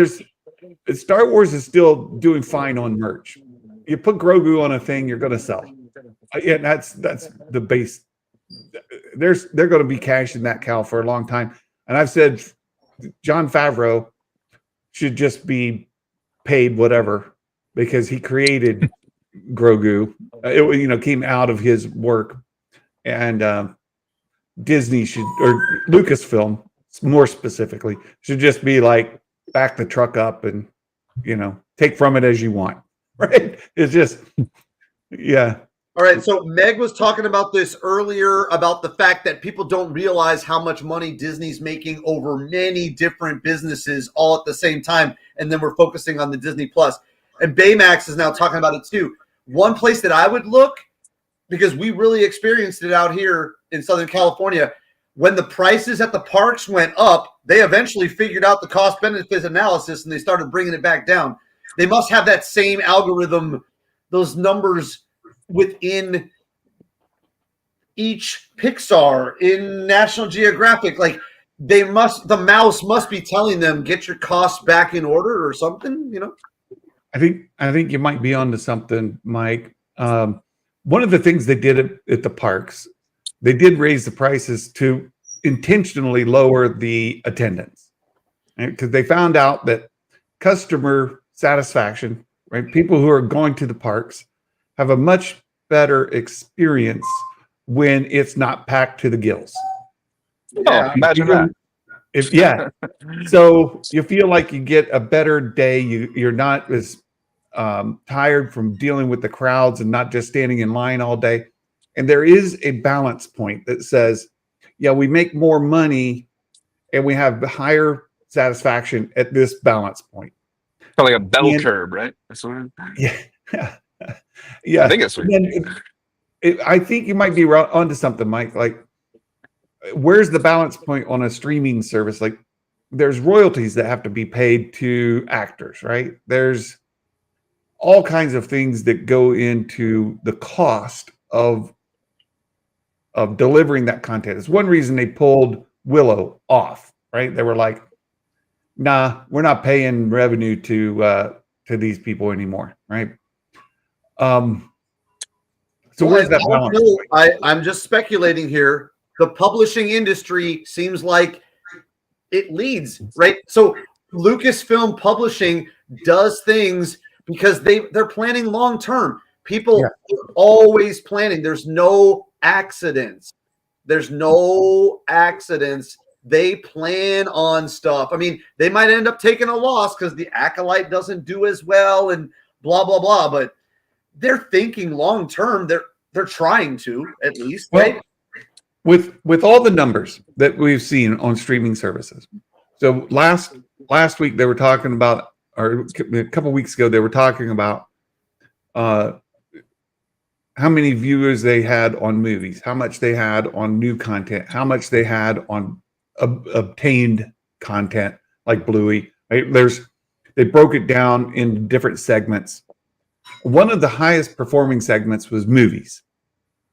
Star Wars is still doing fine on merch. You put Grogu on a thing, you're going to sell. Yeah, that's the base. They're going to be cashing that cow for a long time. And I've said Jon Favreau should just be paid whatever because he created Grogu. It came out of his work, and Disney or Lucasfilm more specifically should just be like, back the truck up and take from it as you want, right? It's just All right, so Meg was talking about this earlier about the fact that people don't realize how much money Disney's making over many different businesses all at the same time, and then we're focusing on the Disney Plus. And Baymax is now talking about it too. One place that I would look, because we really experienced it out here in Southern California, when the prices at the parks went up, they eventually figured out the cost-benefit analysis and they started bringing it back down. They must have that same algorithm, those numbers within each Pixar, in National Geographic. Like the mouse must be telling them, get your costs back in order or something, I think you might be onto something, Mike. One of the things they did at the parks, they did raise the prices to intentionally lower the attendance, right? Because they found out that customer satisfaction, right? People who are going to the parks have a much better experience when it's not packed to the gills. Yeah, imagine that. So you feel like you get a better day. You're not as tired from dealing with the crowds and not just standing in line all day. And there is a balance point that says, we make more money and we have higher satisfaction at this balance point. Like a bell curve, right? That's what yeah. I think that's what I think you might be onto something, Mike. Like, where's the balance point on a streaming service? Like, there's royalties that have to be paid to actors, right? There's all kinds of things that go into the cost of delivering that content. It's one reason they pulled Willow off, right? They were like, nah, we're not paying revenue to these people anymore, right? So Well, where's that balance? I'm just speculating here. The publishing industry seems like it leads, right? So Lucasfilm Publishing does things because they're planning long term. People are always planning. There's no accidents. There's no accidents. They plan on stuff. I mean, they might end up taking a loss because the Acolyte doesn't do as well and blah blah blah. But they're thinking long term. They're trying to, at least, Well, right? With all the numbers that we've seen on streaming services. So last week they were talking about, or a couple weeks ago they were talking about how many viewers they had on movies, how much they had on new content, how much they had on obtained content like Bluey. Right? They broke it down into different segments. One of the highest performing segments was movies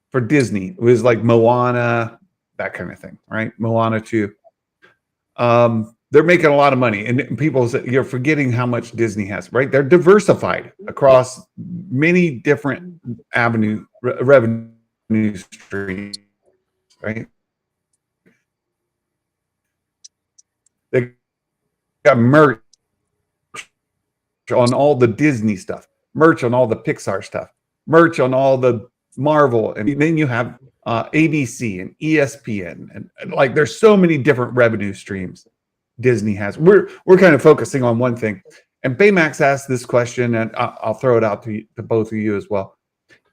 for Disney. It was like Moana, that kind of thing, right? Moana 2. They're making a lot of money, and people say you're forgetting how much Disney has, right? They're diversified across many different revenue streams, right? They got merch on all the Disney stuff, merch on all the Pixar stuff, merch on all the Marvel, and then you have ABC and ESPN, and like there's so many different revenue streams Disney has. We're kind of focusing on one thing. And Baymax asked this question, and I'll throw it out to both of you as well.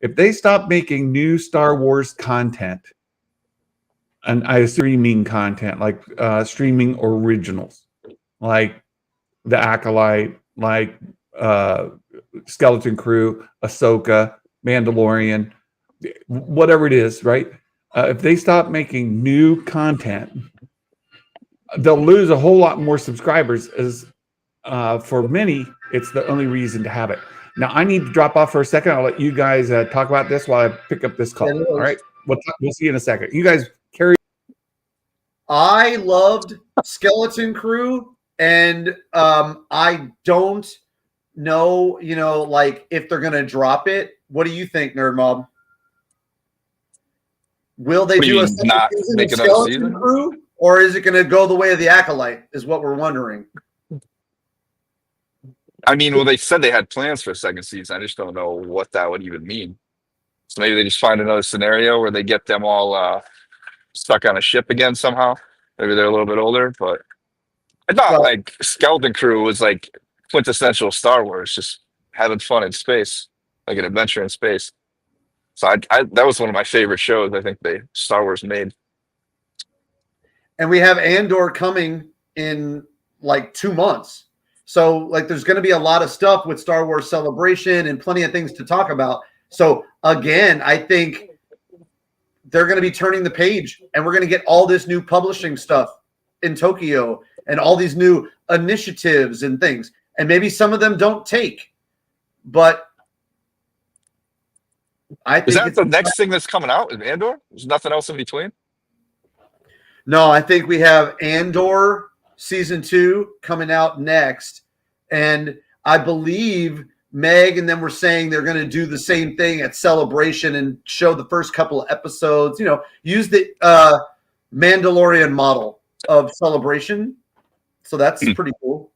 If they stop making new Star Wars content, and I streaming content like streaming originals, like The Acolyte, like Skeleton Crew, Ahsoka, Mandalorian, whatever it is, right? If they stop making new content, they'll lose a whole lot more subscribers. As for many, it's the only reason to have it. Now, I need to drop off for a second. I'll let you guys talk about this while I pick up this call. Yeah, no all right, we'll see you in a second. You guys carry. I loved Skeleton Crew, and I don't know, like if they're gonna drop it. What do you think, Nerd Mob? Will they do a second season of Skeleton Crew, or is it going to go the way of the Acolyte? Is what we're wondering. I mean, well, they said they had plans for a second season. I just don't know what that would even mean. So maybe they just find another scenario where they get them all stuck on a ship again somehow. Maybe they're a little bit older, but I thought like Skeleton Crew was like quintessential Star Wars, just having fun in space, like an adventure in space. So I that was one of my favorite shows I think Star Wars made. And we have Andor coming in like 2 months. So like there's going to be a lot of stuff with Star Wars Celebration and plenty of things to talk about. So again, I think they're going to be turning the page, and we're going to get all this new publishing stuff in Tokyo and all these new initiatives and things. And maybe some of them don't take, but I think is that the next thing that's coming out? Is Andor? There's nothing else in between? No, I think we have Andor season 2 coming out next. And I believe Meg and them were saying they're going to do the same thing at Celebration and show the first couple of episodes, use the Mandalorian model of Celebration. So that's pretty cool.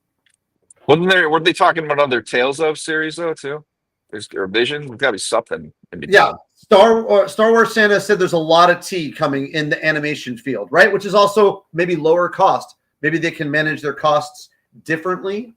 Weren't they talking about other Tales of series though too? There's Vision. There's got to be something in between. Yeah, Star Wars Santa said there's a lot of tea coming in the animation field, right? Which is also maybe lower cost. Maybe they can manage their costs differently.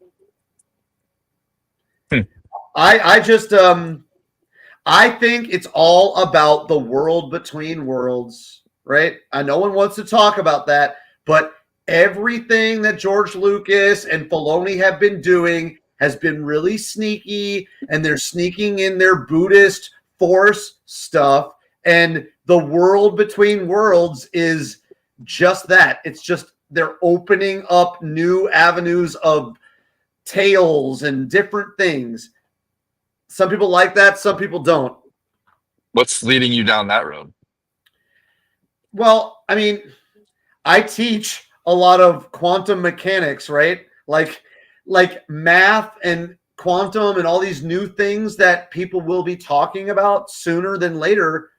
I just I think it's all about the world between worlds, right? No one wants to talk about that, but everything that George Lucas and Filoni have been doing has been really sneaky, and they're sneaking in their Buddhist Force stuff, and the world between worlds is just that. It's just they're opening up new avenues of tales and different things. Some people like that. Some people don't. What's leading you down that road? Well, I mean, I teach a lot of quantum mechanics, right? Like math and quantum and all these new things that people will be talking about sooner than later.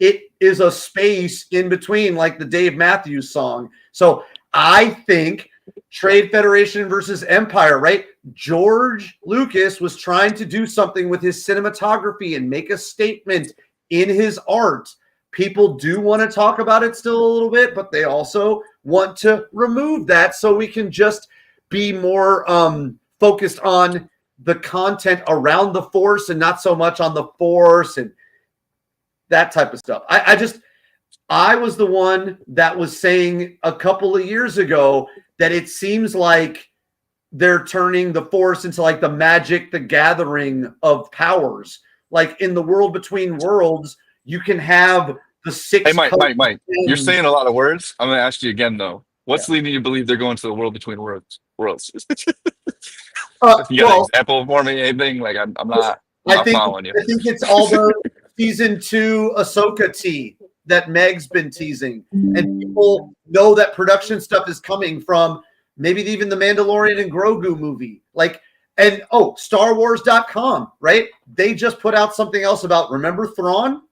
It is a space in between, like the Dave Matthews song. So I think Trade Federation versus Empire, right? George Lucas was trying to do something with his cinematography and make a statement in his art. People do want to talk about it still a little bit, but they also want to remove that so we can just be more focused on the content around the Force and not so much on the Force and that type of stuff. I was the one that was saying a couple of years ago that it seems like they're turning the Force into like the Magic the Gathering of powers. Like in the world between worlds, you can have the six. Hey, Mike, you're saying a lot of words. I'm going to ask you again, though. What's leading you to believe they're going to the world between worlds? You got an example for me? Anything? Like, I'm not following you. I think it's all the season 2 Ahsoka tea that Meg's been teasing. And people know that production stuff is coming from maybe even the Mandalorian and Grogu movie. And StarWars.com, right? They just put out something else about remember Thrawn?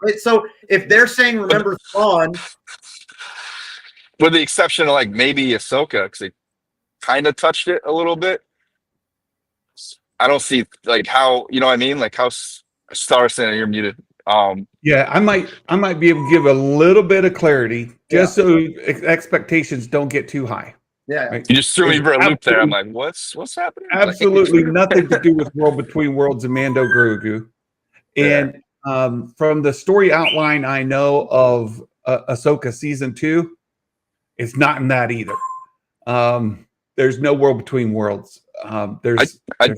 Right. So if they're saying remember Thrawn, with the exception of like maybe Ahsoka, because they kind of touched it a little bit. I don't see like how, you know what I mean? Like how Star Center, you're muted. Yeah, I might be able to give a little bit of clarity just so expectations don't get too high. Yeah, right? You just threw me for a loop there. I'm like, what's happening? Absolutely nothing to do with World Between Worlds and Mando Grogu. And from the story outline I know of Ahsoka season 2, it's not in that either. There's no World Between Worlds. I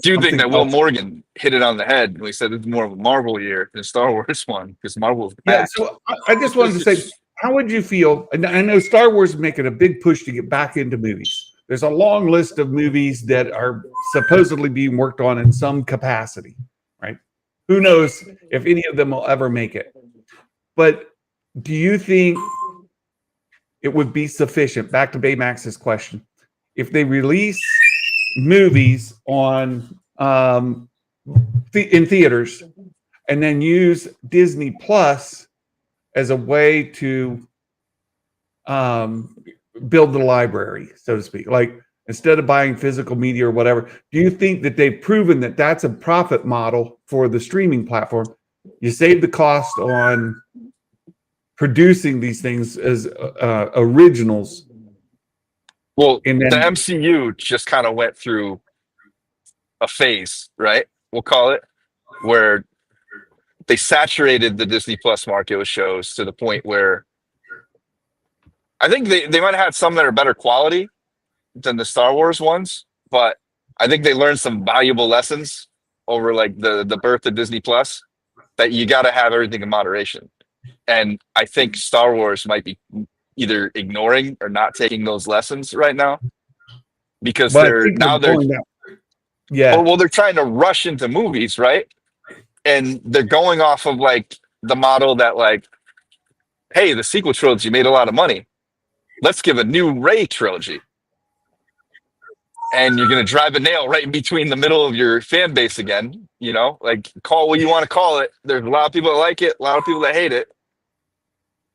do think that Will Morgan hit it on the head when he said it's more of a Marvel year than Star Wars one, because Marvel's back. Yeah, so I just wanted to say, how would you feel? And I know Star Wars is making a big push to get back into movies. There's a long list of movies that are supposedly being worked on in some capacity, right? Who knows if any of them will ever make it. But do you think it would be sufficient, back to Baymax's question, if they release movies on in theaters and then use Disney Plus as a way to build the library, so to speak? Like instead of buying physical media or whatever, do you think that they've proven that that's a profit model for the streaming platform? You save the cost on producing these things as originals. Well, the MCU just kind of went through a phase, right? We'll call it, where they saturated the Disney Plus market with shows to the point where I think they might have had some that are better quality than the Star Wars ones, but I think they learned some valuable lessons over like the birth of Disney Plus, that you got to have everything in moderation. And I think Star Wars might be either ignoring or not taking those lessons right now, because they're trying to rush into movies, right? And they're going off of like the model that like, hey, the sequel trilogy made a lot of money. Let's give a new Rey trilogy. And you're going to drive a nail right in between the middle of your fan base again, you know, like call what you want to call it. There's a lot of people that like it, a lot of people that hate it.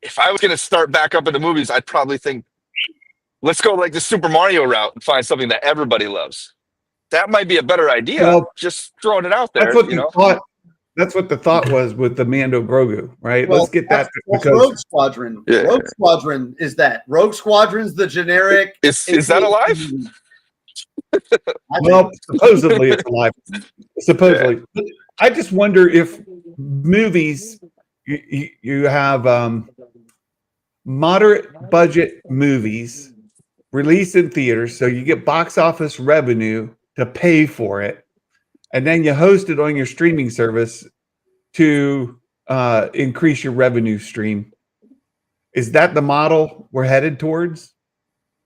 If I was going to start back up in the movies, I'd probably think, let's go like the Super Mario route and find something that everybody loves. That might be a better idea. Well, just throwing it out there. That's what the thought was with the Mando Grogu, right? Well, let's get that because Rogue Squadron. Yeah. Rogue Squadron is that. Rogue Squadron's the generic. Is that alive? Well, supposedly it's alive. Supposedly. Yeah. I just wonder if movies, you have moderate budget movies released in theaters, so you get box office revenue to pay for it, and then you host it on your streaming service to increase your revenue stream. Is that the model we're headed towards?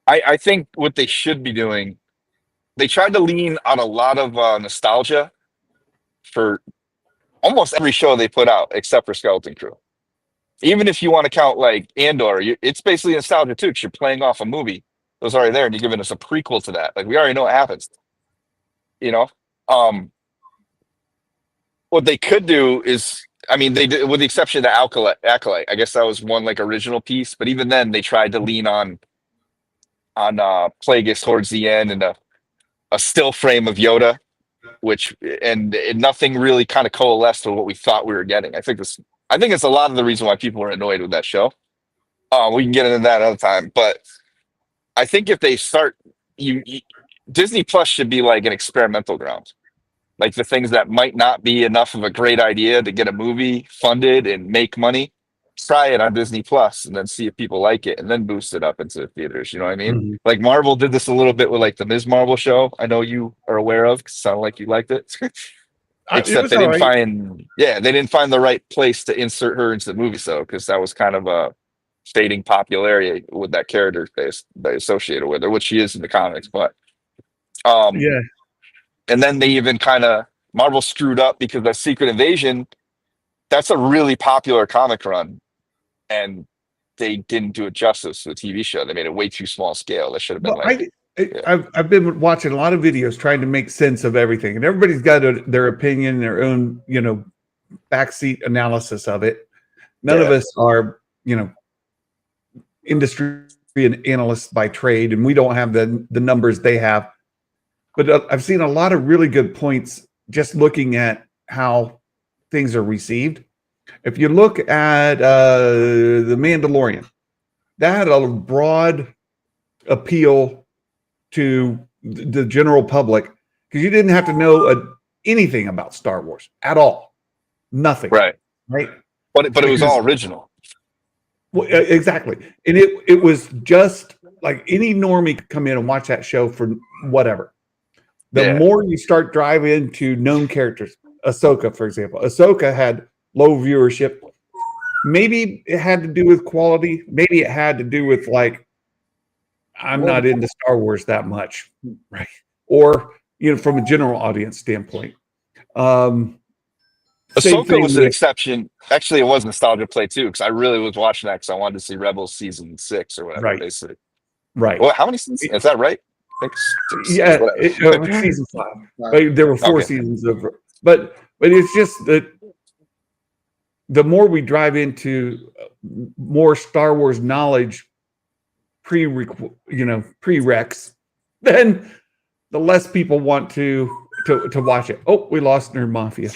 I think what they should be doing, they tried to lean on a lot of nostalgia for almost every show they put out except for Skeleton Crew. Even if you want to count like Andor, it's basically nostalgia too, because you're playing off a movie that was already there and you're giving us a prequel to that. Like we already know what happens. You know? What they could do is, I mean, they did, with the exception of the Acolyte. I guess that was one like original piece, but even then they tried to lean on Plagueis towards the end and a still frame of Yoda, which and nothing really kind of coalesced with what we thought we were getting. I think it's a lot of the reason why people are annoyed with that show. We can get into that another time, but I think if they start, Disney Plus should be like an experimental ground. Like the things that might not be enough of a great idea to get a movie funded and make money, try it on Disney Plus and then see if people like it and then boost it up into theaters. You know what I mean? Mhm. Like Marvel did this a little bit with like the Ms. Marvel show. I know you are aware of, 'cause it sounded like you liked it. It Except was they all didn't right. they didn't find the right place to insert her into the movie, so because that was kind of a fading popularity with that character they associated with her, which she is in the comics. But Yeah. and then they even kind of Marvel screwed up because that Secret Invasion, that's a really popular comic run, and they didn't do it justice to the TV show. They made it way too small scale. That should have been Well, like, I've been watching a lot of videos trying to make sense of everything, and everybody's got their opinion, their own, backseat analysis of it. None of Yeah. us are, industry analysts by trade, and we don't have the numbers they have. But I've seen a lot of really good points just looking at how things are received. If you look at The Mandalorian, that had a broad appeal to the general public because you didn't have to know anything about Star Wars at all. Nothing. right. But it was all original. Well, exactly. And it was just like any normie could come in and watch that show for whatever. The more you start driving into known characters, Ahsoka, for example. Ahsoka had low viewership. Maybe it had to do with quality. Maybe it had to do with like, I'm not into Star Wars that much, right? Or, from a general audience standpoint. Ahsoka was an exception. Actually, it was nostalgia play too, because I really was watching that because I wanted to see Rebels season 6 or whatever. Right. Basically, Right. Well, how many seasons? Is that right? I think Season 5. But there were 4 seasons of, but it's just that the more we drive into more Star Wars knowledge, prereqs, then the less people want to watch it. Oh, we lost Nerd Mafia.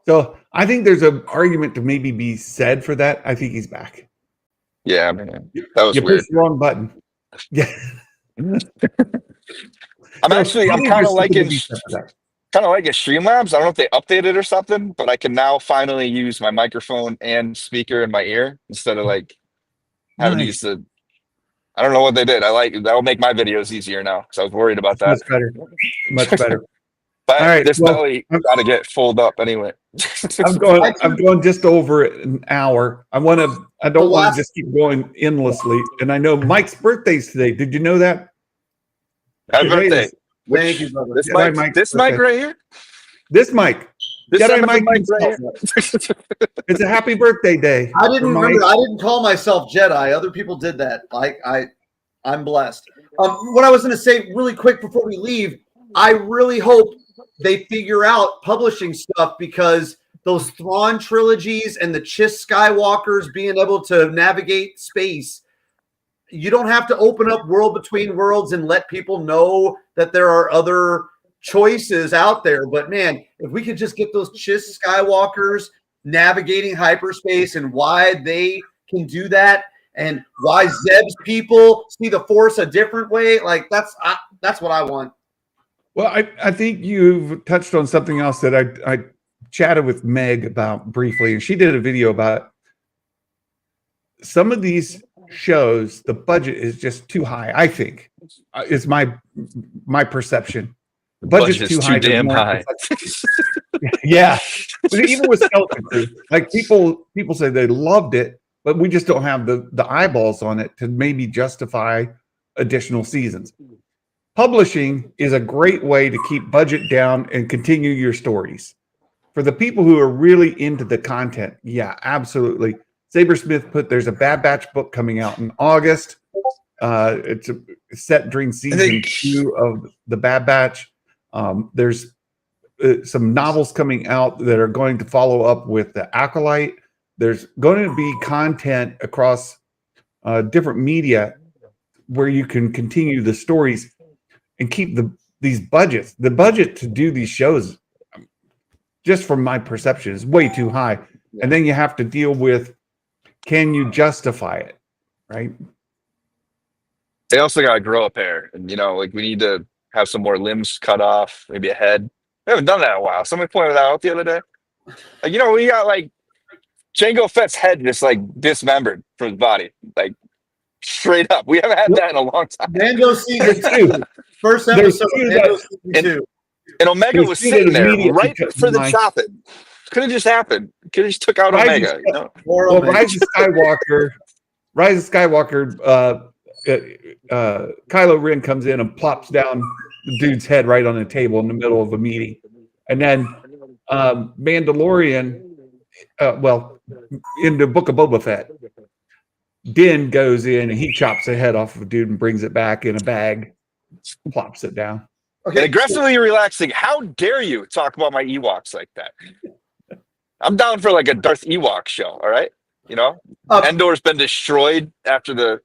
So I think there's an argument to maybe be said for that. I think he's back. Yeah, man, that was you weird. pushed the wrong button. Yeah. I'm kind of liking Streamlabs. I don't know if they updated or something, but I can now finally use my microphone and speaker in my ear instead of like having to use the. I don't know what they did. That'll make my videos easier now because I was worried about that. Much better. But all right, this belly got to get fulled up anyway. I'm going just over an hour. I don't want to just keep going endlessly. And I know Mike's birthday's today. Did you know that? Happy birthday. Thank you, brother. This mic right here? This mic. Jedi Mike right here. It's a happy birthday day. I didn't remember. I didn't call myself Jedi. Other people did that. I'm blessed. What I was going to say really quick before we leave, I really hope they figure out publishing stuff because those Thrawn trilogies and the Chiss Skywalkers being able to navigate space, you don't have to open up World Between Worlds and let people know that there are other choices out there. But man, if we could just get those Chiss Skywalkers navigating hyperspace and why they can do that and why Zeb's people see the Force a different way, like that's what I want. Well, I think you've touched on something else that I chatted with Meg about briefly, and she did a video about some of these shows. The budget is just too high. I think it's my perception. The budget's too high. Too damn high. Yeah, but even with Skeleton Crew, like people say they loved it, but we just don't have the eyeballs on it to maybe justify additional seasons. publishing is a great way to keep budget down and continue your stories. For the people who are really into the content, yeah, absolutely. Sabersmith there's a Bad Batch book coming out in August. It's set during season 2 of the Bad Batch. There's some novels coming out that are going to follow up with the Acolyte. There's going to be content across different media where you can continue the stories and keep these budgets. The budget to do these shows, just from my perception, is way too high. And then you have to deal with, can you justify it, right? They also got to grow a pair, and like we need to have some more limbs cut off, maybe a head. We haven't done that in a while. Somebody pointed that out the other day. Like, we got like Jango Fett's head just like dismembered from his body, like straight up. We haven't had that in a long time. Mando season 2, first episode of Mando season 2. And Omega was sitting there right for the chopping. Could have just happened. Could have just took out Omega. Well, Rise of Skywalker. Kylo Ren comes in and plops down the dude's head right on the table in the middle of a meeting, and then Mandalorian. In the Book of Boba Fett, Din goes in and he chops the head off of a dude and brings it back in a bag, plops it down. Okay. And aggressively relaxing. How dare you talk about my Ewoks like that? I'm down for like a Darth Ewok show. All right, Endor's been destroyed after the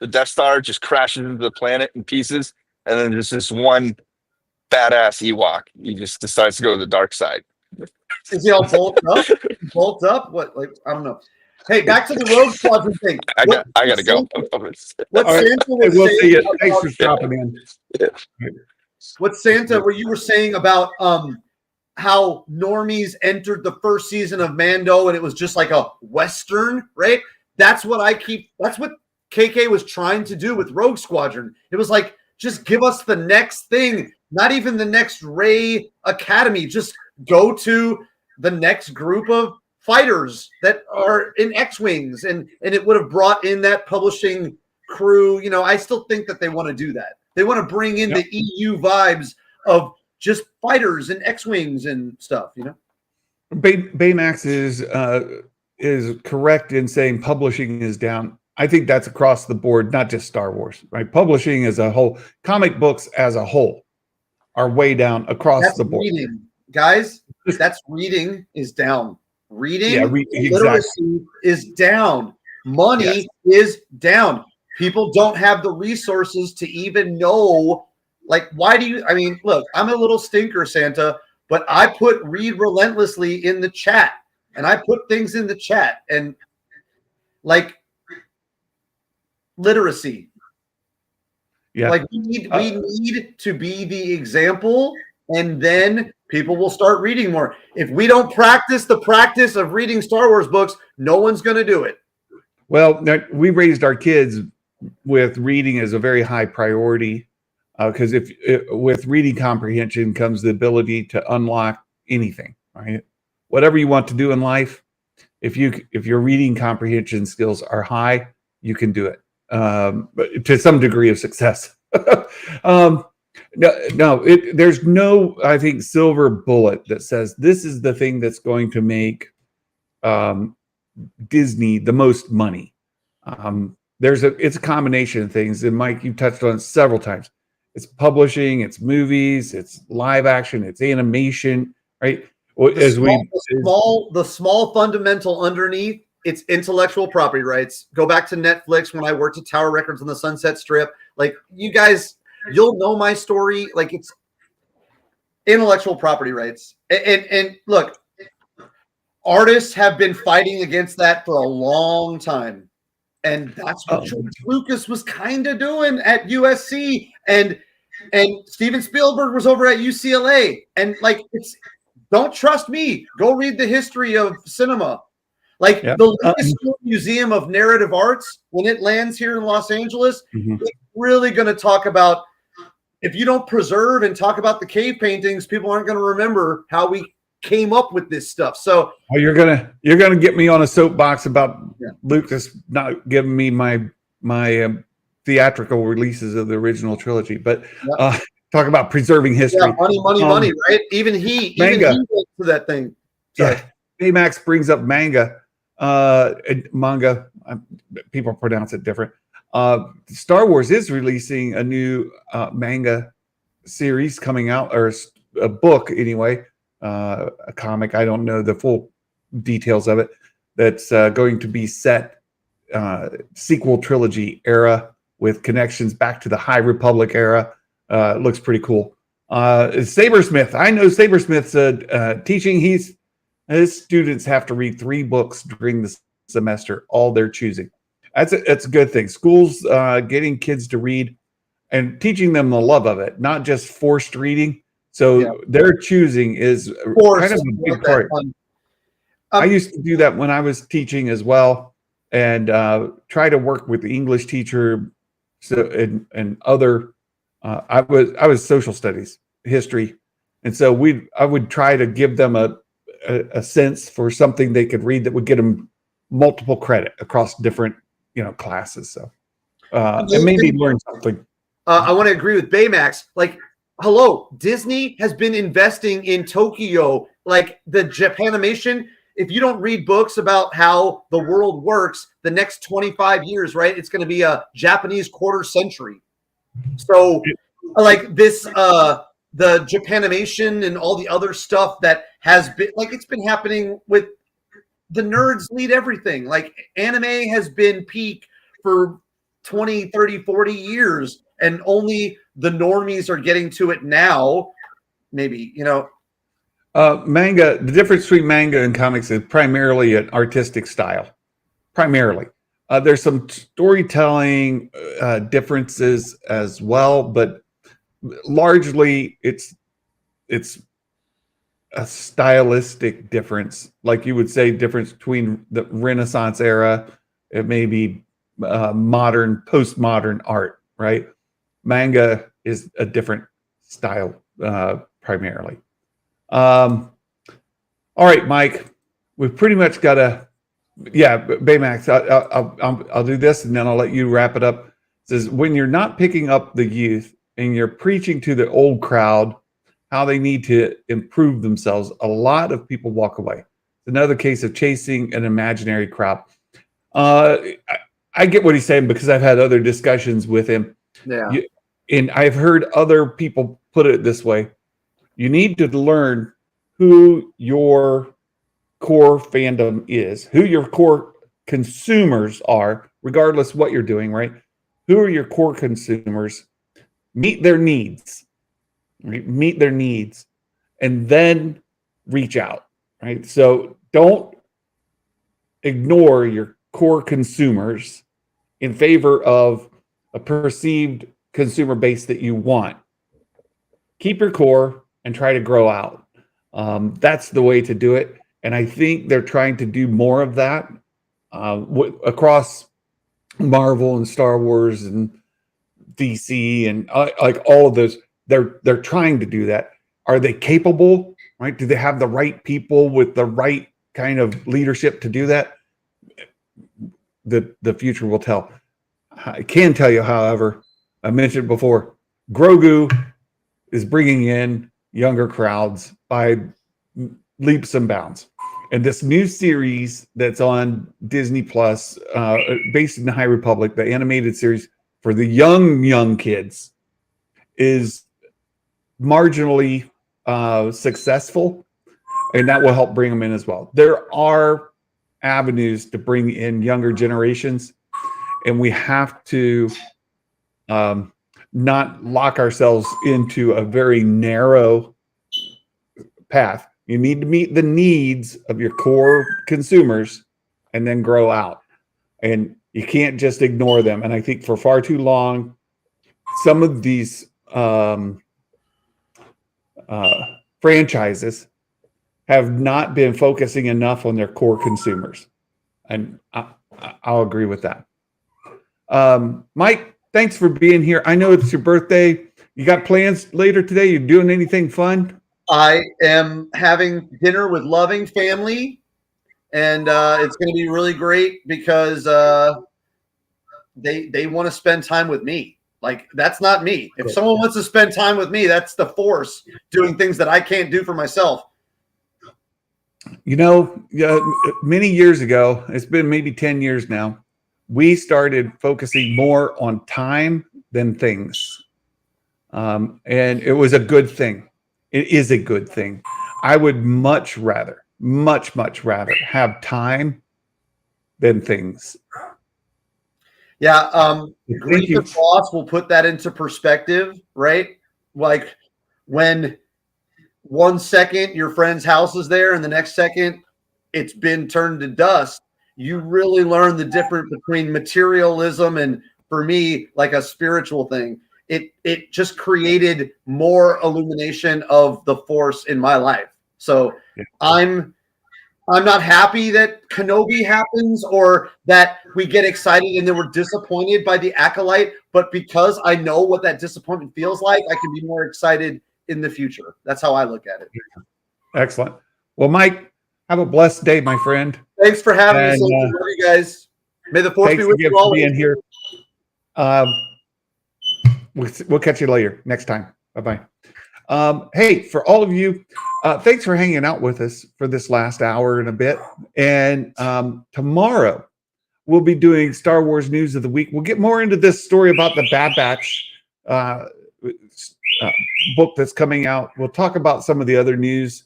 Death Star just crashes into the planet in pieces, and then there's this one badass Ewok. He just decides to go to the dark side. Is he all bolted up? Bolt up? What? Like, I don't know. Hey, back to the Rogue Squadron thing. I got to go. What Santa was we'll saying see you. Thanks for stopping in. What Santa, what you were saying about how normies entered the first season of Mando and it was just like a Western, right? That's what KK was trying to do with Rogue Squadron. It was like, just give us the next thing, not even the next Rey Academy. Just go to the next group of fighters that are in X-Wings. And it would have brought in that publishing crew. I still think that they want to do that. They want to bring in the EU vibes of just fighters and X-Wings and stuff, Baymax is correct in saying publishing is down. I think that's across the board, not just Star Wars, right? Publishing as a whole, comic books as a whole are way down across the board. Reading. Guys, that's reading is down. Reading, exactly. literacy is down. Money is down. People don't have the resources to even know, like, look, I'm a little stinker, Santa, but I put read relentlessly in the chat, and I put things in the chat, and like, literacy. Yeah. Like we need to be the example, and then people will start reading more. If we don't practice the practice of reading Star Wars books, no one's going to do it. Well, we raised our kids with reading as a very high priority, because with reading comprehension comes the ability to unlock anything, right? Whatever you want to do in life, if your reading comprehension skills are high, you can do it. But to some degree of success. There's no, I think, silver bullet that says this is the thing that's going to make Disney the most money. It's a combination of things, and Mike, you touched on it several times. It's publishing, it's movies, it's live action, it's animation, right? The small fundamental underneath, it's intellectual property rights. Go back to Netflix when I worked at Tower Records on the Sunset Strip. Like, you guys, you'll know my story. Like, it's intellectual property rights. And look, artists have been fighting against that for a long time. And that's what George Lucas was kind of doing at USC. And Steven Spielberg was over at UCLA. And like, don't trust me. Go read the history of cinema. Like the Lucasfilm Museum of Narrative Arts, when it lands here in Los Angeles, it's really going to talk about, if you don't preserve and talk about the cave paintings, people aren't going to remember how we came up with this stuff. So you're gonna get me on a soapbox about Lucas not giving me my theatrical releases of the original trilogy. But Yeah. talk about preserving history. Money, right? Even he went to that thing. Sorry. Yeah, Baymax brings up manga. Manga. People pronounce it different. Star Wars is releasing a new manga series coming out, or a book anyway, a comic. I don't know the full details of it. That's going to be set sequel trilogy era with connections back to the High Republic era. It looks pretty cool. Sabersmith. I know Sabersmith's teaching. His students have to read 3 books during the semester, all they're choosing. That's a good thing. Schools getting kids to read and teaching them the love of it, not just forced reading. So their choosing is kind of a big part. I used to do that when I was teaching as well, and try to work with the English teacher. So and other, I was social studies, history, and so I would try to give them a sense for something they could read that would get them multiple credit across different classes. So and maybe learn something. I want to agree with Baymax. Like, hello, Disney has been investing in Tokyo, like the Japanimation. If you don't read books about how the world works, the next 25 years, right, it's going to be a Japanese quarter century. So, like this, the Japanimation and all the other stuff that has been, like, it's been happening with the nerds lead everything. Like, anime has been peak for 20, 30, 40 years, and only the normies are getting to it now. Maybe, manga, the difference between manga and comics is primarily an artistic style. Primarily. There's some storytelling differences as well, but largely it's a stylistic difference. Like you would say, difference between the Renaissance era, it may be modern, postmodern art, right? Manga is a different style primarily. All right, Mike, we've pretty much got Baymax, I'll do this and then I'll let you wrap it up. It says, when you're not picking up the youth and you're preaching to the old crowd how they need to improve themselves, a lot of people walk away. It's another case of chasing an imaginary crowd. I get what he's saying because I've had other discussions with him. Yeah. And I've heard other people put it this way. You need to learn who your core fandom is, who your core consumers are, regardless what you're doing, right? Who are your core consumers? Meet their needs, right? Meet their needs, and then reach out, right? So don't ignore your core consumers in favor of a perceived consumer base that you want. Keep your core and try to grow out. That's the way to do it. And I think they're trying to do more of that across Marvel and Star Wars and DC and like all of those. They're trying to do that. Are they capable? Right? Do they have the right people with the right kind of leadership to do that? The future will tell. I can tell you, however, I mentioned before, Grogu is bringing in younger crowds by leaps and bounds. And this new series that's on Disney Plus, based in the High Republic, the animated series for the young kids, is marginally successful, and that will help bring them in as well. There are avenues to bring in younger generations, and we have to not lock ourselves into a very narrow path. You need to meet the needs of your core consumers and then grow out. And you can't just ignore them. And I think for far too long, some of these franchises have not been focusing enough on their core consumers. And I'll agree with that. Mike, thanks for being here. I know it's your birthday. You got plans later today? You doing anything fun? I am having dinner with loving family, and it's going to be really great because they want to spend time with me. Like, that's not me. If someone wants to spend time with me, that's the Force doing things that I can't do for myself. You know, many years ago, it's been maybe 10 years now, we started focusing more on time than things. And it was a good thing. It is a good thing. I would much rather have time than things. Yeah. Thank you. Grief loss will put that into perspective, right? Like, when 1 second your friend's house is there and the next second it's been turned to dust, you really learn the difference between materialism and, for me, like a spiritual thing. It just created more illumination of the Force in my life. So yeah. I'm not happy that Kenobi happens or that we get excited and then we're disappointed by the Acolyte. But because I know what that disappointment feels like, I can be more excited in the future. That's how I look at it. Excellent. Well, Mike, have a blessed day, my friend. Thanks for having me. And, Love you guys. May the Force be with you for always. being here. We'll catch you later next time. Bye-bye. Hey, for all of you, thanks for hanging out with us for this last hour and a bit. And tomorrow we'll be doing Star Wars News of the Week. We'll get more into this story about the Bad Batch book that's coming out. We'll talk about some of the other news.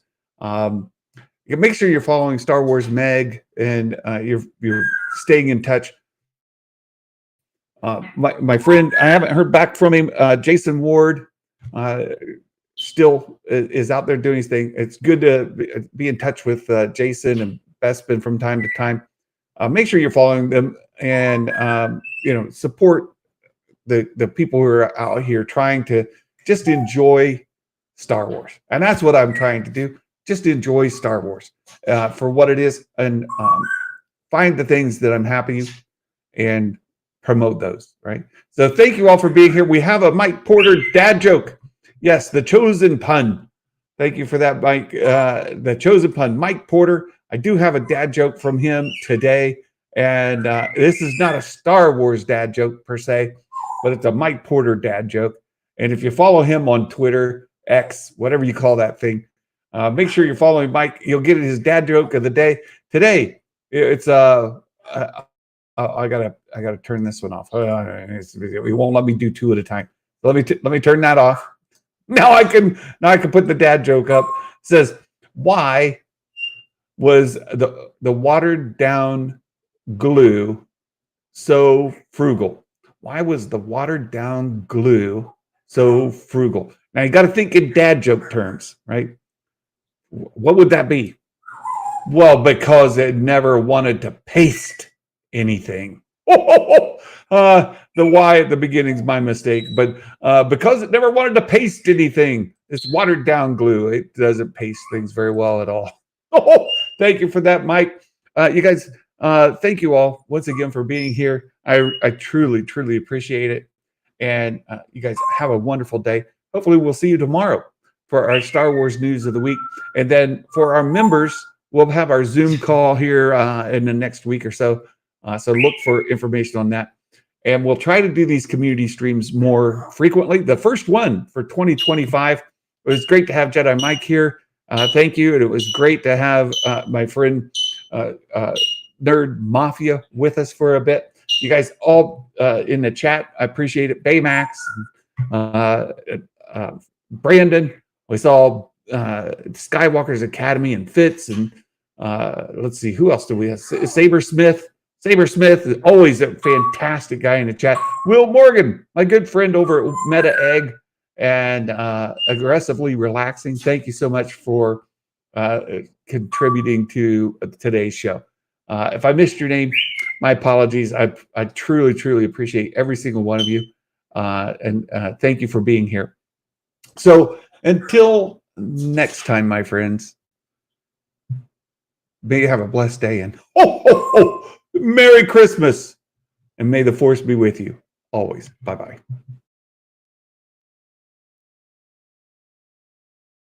Make sure you're following Star Wars Meg and you're staying in touch. My friend, I haven't heard back from him. Jason Ward still is out there doing his thing. It's good to be in touch with Jason and Bespin from time to time. Make sure you're following them and support the people who are out here trying to just enjoy Star Wars. And that's what I'm trying to do. Just enjoy Star Wars for what it is, and find the things that I'm happy and promote those, right? So thank you all for being here. We have a Mike Porter dad joke. Yes, the chosen pun. Thank you for that, Mike. The chosen pun, Mike Porter. I do have a dad joke from him today. And this is not a Star Wars dad joke per se, but it's a Mike Porter dad joke. And if you follow him on Twitter, X, whatever you call that thing, make sure you're following Mike. You'll get his dad joke of the day. Today, it's I gotta turn this one off. It won't let me do two at a time. Let me turn that off. Now I can put the dad joke up. It says, why was the watered down glue so frugal? Why was the watered down glue so frugal? Now you got to think in dad joke terms, right? What would that be? Well, because it never wanted to paste anything. The why at the beginning is my mistake, but because it never wanted to paste anything, it's watered down glue. It doesn't paste things very well at all. Thank you for that, Mike. You guys, thank you all once again for being here. I truly, truly appreciate it. And you guys have a wonderful day. Hopefully we'll see you tomorrow for our Star Wars News of the Week. And then for our members, we'll have our Zoom call here in the next week or so. So look for information on that. And we'll try to do these community streams more frequently. The first one for 2025, it was great to have Jedi Mike here. Thank you. And it was great to have my friend Nerd Mafia with us for a bit. You guys all in the chat, I appreciate it. Baymax, Brandon, we saw Skywalker's Academy and Fitz, and let's see, who else do we have? Saber Smith is always a fantastic guy in the chat. Will Morgan, my good friend over at Meta Egg and Aggressively Relaxing. Thank you so much for contributing to today's show. If I missed your name, my apologies. I truly, truly appreciate every single one of you. And thank you for being here. So until next time, my friends, may you have a blessed day and Merry Christmas, and may the Force be with you always. Bye-bye.